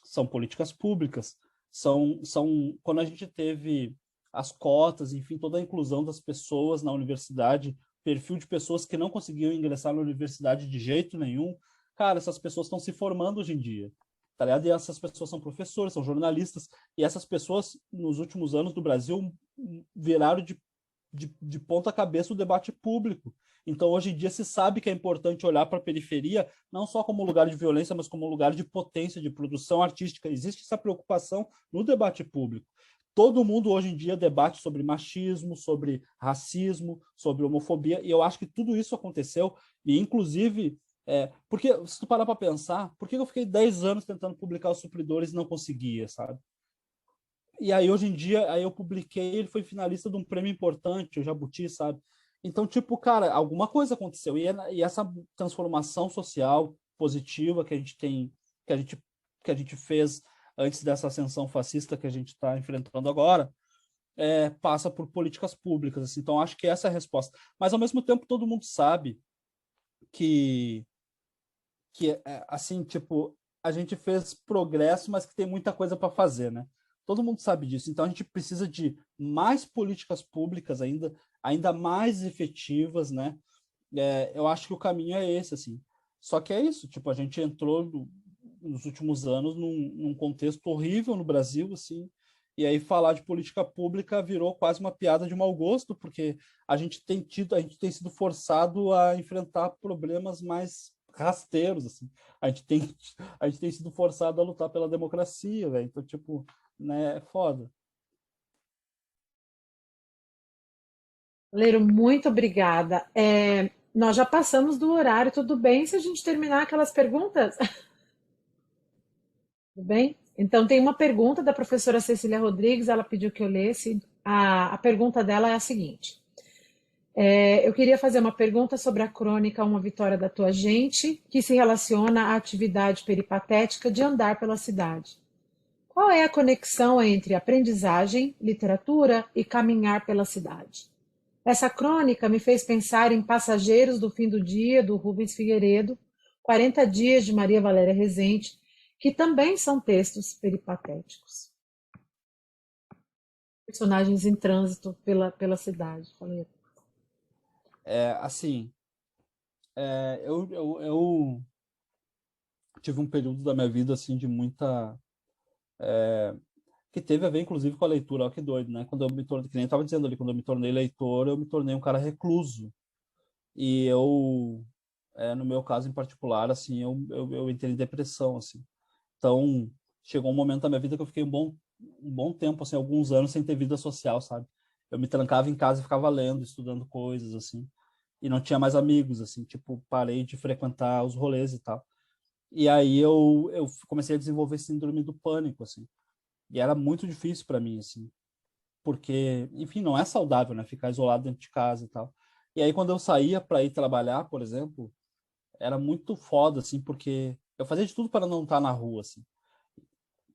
São políticas públicas. São quando a gente teve as cotas, enfim, toda a inclusão das pessoas na universidade, perfil de pessoas que não conseguiam ingressar na universidade de jeito nenhum. Cara, essas pessoas estão se formando hoje em dia, tá ligado? E essas pessoas são professores, são jornalistas, e essas pessoas, nos últimos anos do Brasil, viraram de ponta cabeça o debate público. Então, hoje em dia, se sabe que é importante olhar para a periferia, não só como lugar de violência, mas como lugar de potência, de produção artística. Existe essa preocupação no debate público. Todo mundo hoje em dia debate sobre machismo, sobre racismo, sobre homofobia, e eu acho que tudo isso aconteceu, e inclusive, porque se tu parar para pensar, por que eu fiquei 10 anos tentando publicar Os Supridores e não conseguia, sabe? E aí hoje em dia, aí eu publiquei, ele foi finalista de um prêmio importante, o Jabuti, sabe? Então, tipo, cara, alguma coisa aconteceu, e essa transformação social positiva que a gente tem, que a gente, que a gente fez antes dessa ascensão fascista que a gente está enfrentando agora, passa por políticas públicas, assim. Então, acho que essa é a resposta. Mas, ao mesmo tempo, todo mundo sabe que, assim, tipo, a gente fez progresso, mas que tem muita coisa para fazer, né? Todo mundo sabe disso. Então, a gente precisa de mais políticas públicas ainda mais efetivas, né? Eu acho que o caminho é esse, assim. Só que é isso, tipo, a gente entrou nos últimos anos num contexto horrível no Brasil, assim, e aí falar de política pública virou quase uma piada de mau gosto, porque a gente tem sido forçado a enfrentar problemas mais rasteiros, assim. A gente tem, a gente tem sido forçado a lutar pela democracia, velho. Então, tipo, né, é foda. Leiro, muito obrigada. Nós já passamos do horário, tudo bem se a gente terminar aquelas perguntas? Tudo bem? Então, tem uma pergunta da professora Cecília Rodrigues, ela pediu que eu lesse. A pergunta dela é a seguinte: eu queria fazer uma pergunta sobre a crônica Uma Vitória da Tua Gente, que se relaciona à atividade peripatética de andar pela cidade. Qual é a conexão entre aprendizagem, literatura e caminhar pela cidade? Essa crônica me fez pensar em Passageiros do Fim do Dia, do Rubens Figueiredo, 40 Dias, de Maria Valéria Rezende, que também são textos peripatéticos. Personagens em trânsito pela cidade. Falei. Assim, eu tive um período da minha vida assim de muita que teve a ver inclusive com a leitura. Olha que doido, né? Quando eu me tornei, que nem eu estava dizendo ali, quando eu me tornei leitor, eu me tornei um cara recluso. E eu, no meu caso em particular, assim, eu entrei em depressão, assim. Então, chegou um momento da minha vida que eu fiquei um bom tempo, assim, alguns anos sem ter vida social, sabe? Eu me trancava em casa e ficava lendo, estudando coisas, assim. E não tinha mais amigos, assim, tipo, parei de frequentar os rolês e tal. E aí eu comecei a desenvolver síndrome do pânico, assim. E era muito difícil para mim, assim. Porque, enfim, não é saudável, né? Ficar isolado dentro de casa e tal. E aí, quando eu saía para ir trabalhar, por exemplo, era muito foda, assim, porque eu fazia de tudo para não estar na rua, assim,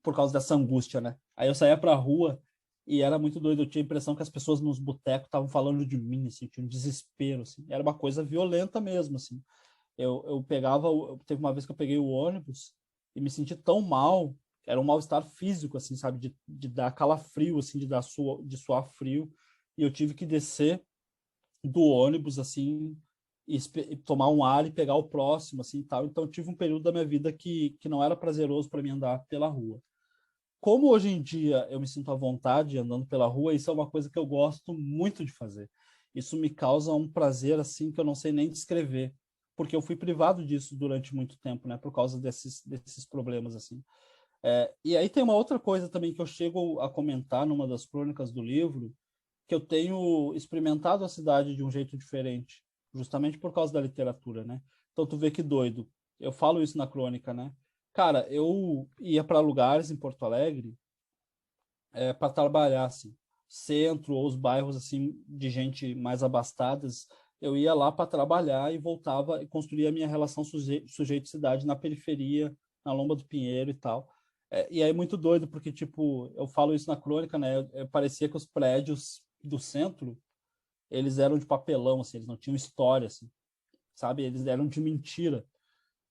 por causa dessa angústia, né? Aí eu saía pra rua e era muito doido. Eu tinha a impressão que as pessoas nos botecos estavam falando de mim, assim, tinha um desespero, assim. Era uma coisa violenta mesmo, assim. Eu pegava, teve uma vez que eu peguei o ônibus e me senti tão mal, era um mal-estar físico, assim, sabe, de dar calafrio, assim, de suar frio, e eu tive que descer do ônibus, assim, e tomar um ar e pegar o próximo, assim, tal. Então, eu tive um período da minha vida que não era prazeroso para mim andar pela rua. Como hoje em dia eu me sinto à vontade andando pela rua, isso é uma coisa que eu gosto muito de fazer. Isso me causa um prazer, assim, que eu não sei nem descrever, porque eu fui privado disso durante muito tempo, né, por causa desses problemas, assim. E aí tem uma outra coisa também que eu chego a comentar numa das crônicas do livro, que eu tenho experimentado a cidade de um jeito diferente, justamente por causa da literatura, né? Então tu vê que doido. Eu falo isso na crônica, né? Cara, eu ia para lugares em Porto Alegre para trabalhar, assim, centro ou os bairros assim de gente mais abastadas. Eu ia lá para trabalhar e voltava e construía a minha relação sujeito-cidade na periferia, na Lomba do Pinheiro e tal. E aí muito doido, porque, tipo, eu falo isso na crônica, né? Parecia que os prédios do centro, eles eram de papelão, assim, eles não tinham história, assim, sabe? Eles eram de mentira.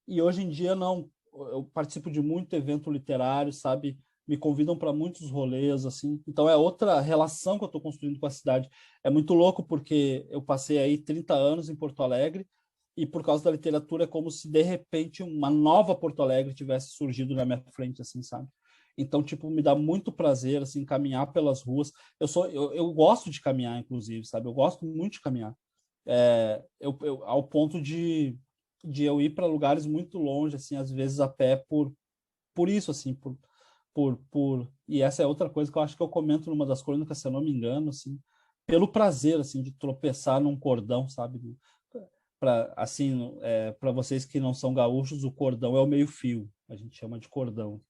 E hoje em dia, não. Eu participo de muito evento literário, sabe? Me convidam para muitos rolês, assim. Então é outra relação que eu estou construindo com a cidade. É muito louco, porque eu passei aí 30 anos em Porto Alegre e por causa da literatura é como se de repente uma nova Porto Alegre tivesse surgido na minha frente, assim, sabe? Então, tipo, me dá muito prazer, assim, caminhar pelas ruas. Eu gosto de caminhar, inclusive, sabe? Eu gosto muito de caminhar. Ao ponto de eu ir para lugares muito longe, assim, às vezes a pé por isso, assim, e essa é outra coisa que eu acho que eu comento numa das crônicas, se eu não me engano, assim, pelo prazer, assim, de tropeçar num cordão, sabe? Para assim, para vocês que não são gaúchos, o cordão é o meio-fio, a gente chama de cordão.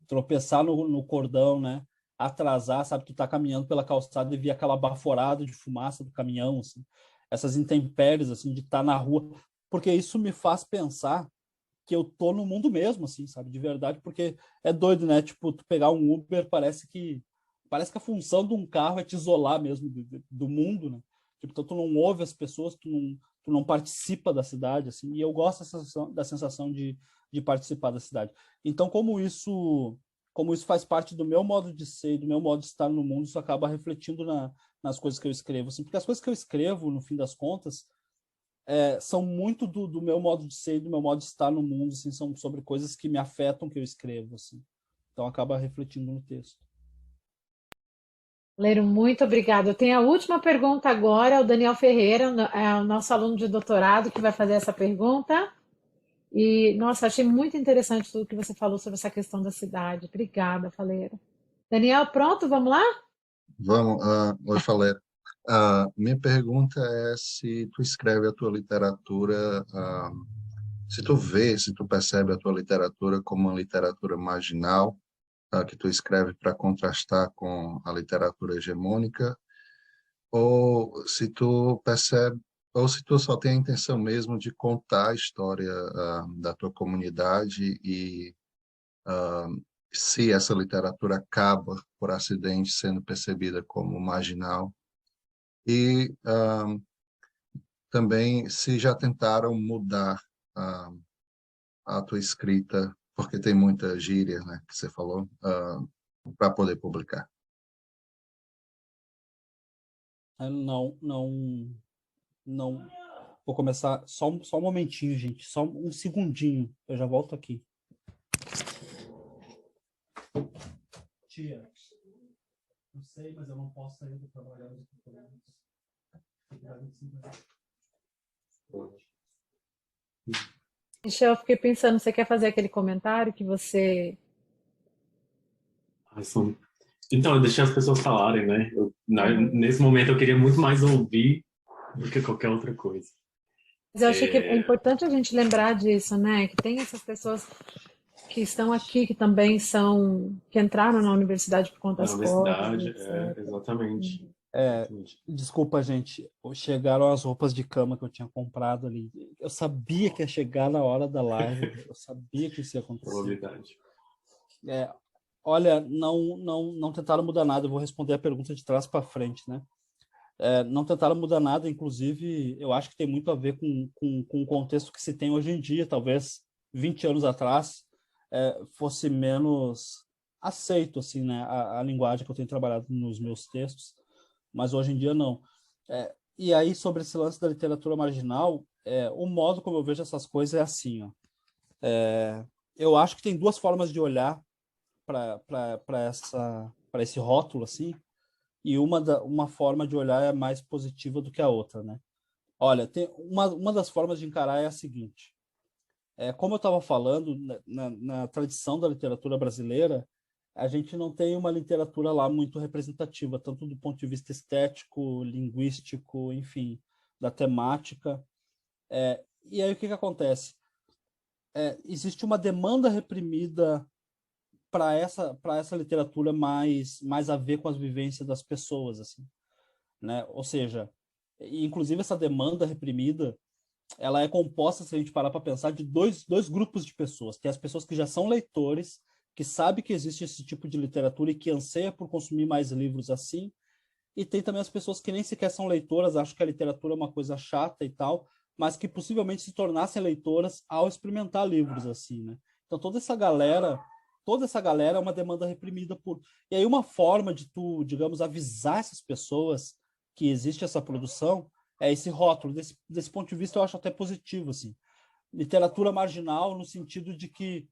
Tropeçar no cordão, né? Atrasar, sabe? Tu tá caminhando pela calçada e via aquela baforada de fumaça do caminhão, assim. Essas intempéries, assim, de estar na rua. Porque isso me faz pensar que eu tô no mundo mesmo, assim, sabe? De verdade, porque é doido, né? Tipo, tu pegar um Uber, parece que a função de um carro é te isolar mesmo do mundo, né? Tipo, então tu não ouve as pessoas, tu não participa da cidade, assim. E eu gosto da sensação de participar da cidade. Então, como isso faz parte do meu modo de ser e do meu modo de estar no mundo, isso acaba refletindo nas coisas que eu escrevo, assim, porque as coisas que eu escrevo, no fim das contas, são muito do meu modo de ser e do meu modo de estar no mundo, assim, são sobre coisas que me afetam que eu escrevo, assim. Então acaba refletindo no texto. Leiro, muito obrigada. Eu tenho a última pergunta agora, o Daniel Ferreira, o nosso aluno de doutorado, que vai fazer essa pergunta. E, nossa, achei muito interessante tudo que você falou sobre essa questão da cidade. Obrigada, Faleiro. Daniel, pronto? Vamos lá? Vamos, oi, Faleiro. Minha pergunta é se tu escreve a tua literatura, se tu percebe a tua literatura como uma literatura marginal, que tu escreve para contrastar com a literatura hegemônica, ou se tu percebe, ou se tu só tem a intenção mesmo de contar a história da tua comunidade e se essa literatura acaba por acidente sendo percebida como marginal. E também se já tentaram mudar a tua escrita, porque tem muita gíria, né, que você falou, para poder publicar. Não. Vou começar só um momentinho, gente. Só um segundinho. Eu já volto aqui. Tia, não sei, mas eu não posso sair do trabalho nos 5 minutos. Michel, eu fiquei pensando, você quer fazer aquele comentário que você... Então, eu deixei as pessoas falarem, né? Nesse momento eu queria muito mais ouvir do que qualquer outra coisa. Mas eu achei que é importante a gente lembrar disso, né? Que tem essas pessoas que estão aqui, que também que entraram na universidade por conta próprias. Exatamente. Desculpa, gente. Chegaram as roupas de cama que eu tinha comprado ali. Eu sabia que ia chegar na hora da live. Eu sabia que isso ia acontecer. Probabilidade. Olha, não tentaram mudar nada. Eu vou responder a pergunta de trás para frente, né? Não tentaram mudar nada. Inclusive, eu acho que tem muito a ver com o contexto que se tem hoje em dia. Talvez 20 anos atrás fosse menos aceito, assim, né? A linguagem que eu tenho trabalhado nos meus textos. Mas hoje em dia não. E aí, sobre esse lance da literatura marginal, o modo como eu vejo essas coisas é assim, ó. Eu acho que tem duas formas de olhar para esse rótulo, assim, e uma forma de olhar é mais positiva do que a outra, né? Olha, tem uma das formas de encarar é a seguinte. Como eu estava falando, na tradição da literatura brasileira, a gente não tem uma literatura lá muito representativa, tanto do ponto de vista estético, linguístico, enfim, da temática. E aí o que acontece? Existe uma demanda reprimida para essa literatura mais a ver com as vivências das pessoas, assim, né? Ou seja, inclusive essa demanda reprimida, ela é composta, se a gente parar para pensar, de dois grupos de pessoas. Tem as pessoas que já são leitores, que sabe que existe esse tipo de literatura e que anseia por consumir mais livros assim, e tem também as pessoas que nem sequer são leitoras, acham que a literatura é uma coisa chata e tal, mas que possivelmente se tornassem leitoras ao experimentar livros assim, né? Então toda essa galera é uma demanda reprimida por... E aí uma forma de tu, digamos, avisar essas pessoas que existe essa produção é esse rótulo. Desse ponto de vista eu acho até positivo, assim. Literatura marginal no sentido de que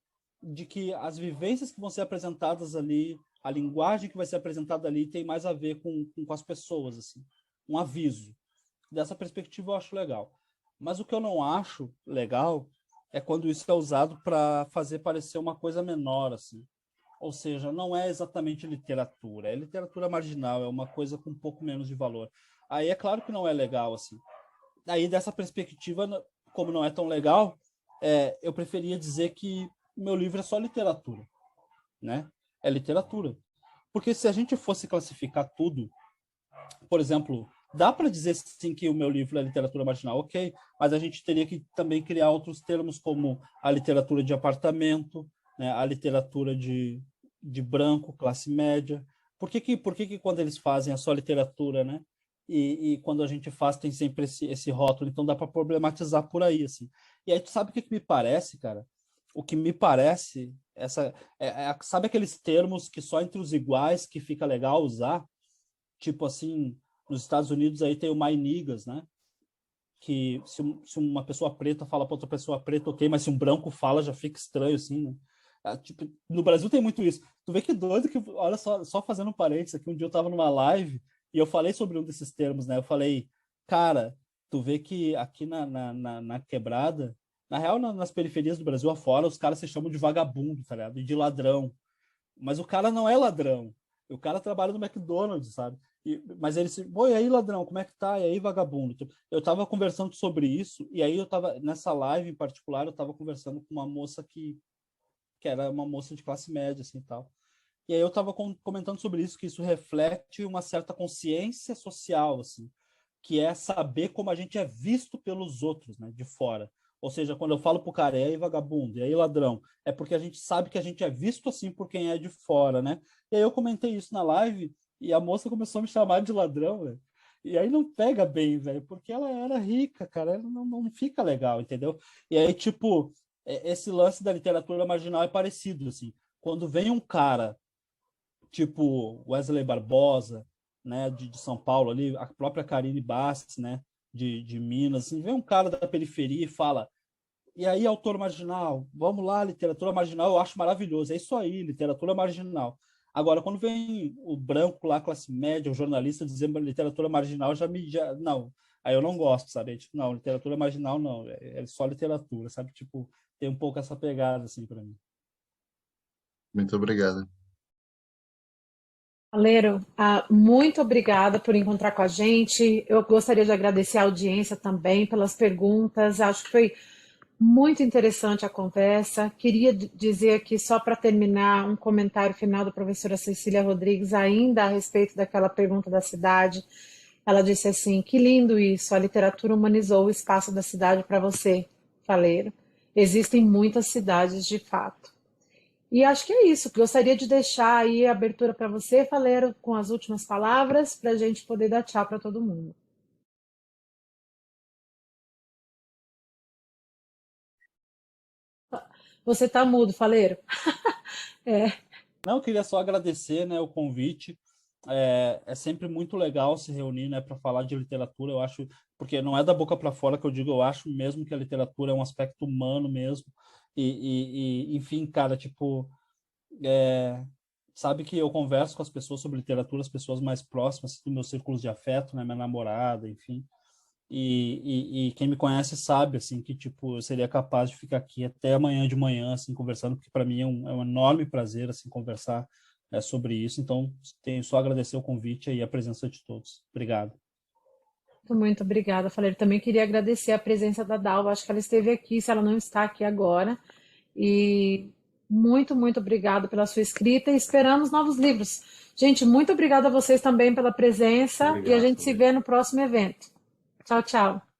as vivências que vão ser apresentadas ali, a linguagem que vai ser apresentada ali tem mais a ver com as pessoas, assim. Um aviso. Dessa perspectiva eu acho legal. Mas o que eu não acho legal é quando isso é usado para fazer parecer uma coisa menor, assim. Ou seja, não é exatamente literatura, é literatura marginal, é uma coisa com um pouco menos de valor. Aí é claro que não é legal, assim. Aí dessa perspectiva, como não é tão legal, eu preferia dizer que meu livro é só literatura, né? É literatura. Porque se a gente fosse classificar tudo, por exemplo, dá para dizer sim que o meu livro é literatura marginal, ok, mas a gente teria que também criar outros termos como a literatura de apartamento, né? A literatura de branco, classe média. Por que quando eles fazem é só literatura, né? E quando a gente faz tem sempre esse rótulo, então dá para problematizar por aí, assim. E aí tu sabe o que me parece, cara? O que me parece, sabe aqueles termos que só entre os iguais que fica legal usar? Tipo assim, nos Estados Unidos aí tem o my niggas, né? Que se uma pessoa preta fala para outra pessoa preta, ok, mas se um branco fala já fica estranho, assim, né? Tipo, no Brasil tem muito isso. Tu vê que doido que, olha só fazendo um parênteses aqui, um dia eu tava numa live e eu falei sobre um desses termos, né? Eu falei, cara, tu vê que aqui na quebrada, na real, nas periferias do Brasil afora, os caras se chamam de vagabundo, tá ligado? E de ladrão. Mas o cara não é ladrão. O cara trabalha no McDonald's, sabe? Mas ele disse, pô, e aí, ladrão, como é que tá? E aí, vagabundo? Tipo, eu tava conversando sobre isso, e aí eu tava, nessa live em particular, eu tava conversando com uma moça que era uma moça de classe média, assim, e tal. E aí eu tava comentando sobre isso, que isso reflete uma certa consciência social, assim, que é saber como a gente é visto pelos outros, né, de fora. Ou seja, quando eu falo pro cara, e aí, vagabundo, e aí, ladrão, é porque a gente sabe que a gente é visto assim por quem é de fora, né? E aí eu comentei isso na live, e a moça começou a me chamar de ladrão, velho. E aí não pega bem, velho, porque ela era rica, cara, ela não fica legal, entendeu? E aí, tipo, esse lance da literatura marginal é parecido, assim. Quando vem um cara, tipo Wesley Barbosa, né, de São Paulo ali, a própria Karine Bastos, né, de Minas, assim, vem um cara da periferia e fala, e aí, autor marginal, vamos lá, literatura marginal, eu acho maravilhoso, é isso aí, literatura marginal. Agora, quando vem o branco lá, classe média, o jornalista dizendo literatura marginal, não, aí eu não gosto, sabe? Tipo, não, literatura marginal não, é só literatura, sabe? Tipo, tem um pouco essa pegada, assim, para mim. Muito obrigado. Valerio, muito obrigada por encontrar com a gente. Eu gostaria de agradecer a audiência também pelas perguntas. Acho que foi muito interessante a conversa. Queria dizer aqui, só para terminar, um comentário final da professora Cecília Rodrigues, ainda a respeito daquela pergunta da cidade. Ela disse assim: que lindo isso, a literatura humanizou o espaço da cidade para você, Faleiro. Existem muitas cidades de fato. E acho que é isso. Gostaria de deixar aí a abertura para você, Faleiro, com as últimas palavras, para a gente poder dar tchau para todo mundo. Você está mudo, Faleiro. Não, eu queria só agradecer, né, o convite. É sempre muito legal se reunir, né, para falar de literatura. Eu acho, porque não é da boca para fora que eu digo, eu acho mesmo que a literatura é um aspecto humano mesmo. Enfim, cara, tipo, sabe que eu converso com as pessoas sobre literatura, as pessoas mais próximas dos meus círculos de afeto, né, minha namorada, enfim. E quem me conhece sabe, assim, que, tipo, eu seria capaz de ficar aqui até amanhã de manhã, assim, conversando, porque para mim é um enorme prazer, assim, conversar sobre isso. Então, tenho só a agradecer o convite e a presença de todos. Obrigado. Muito obrigada, Faleiro. Também queria agradecer a presença da Dalva. Acho que ela esteve aqui, se ela não está aqui agora. E muito, muito obrigada pela sua escrita e esperamos novos livros. Gente, muito obrigada a vocês também pela presença e a gente se vê no próximo evento. Tchau, tchau.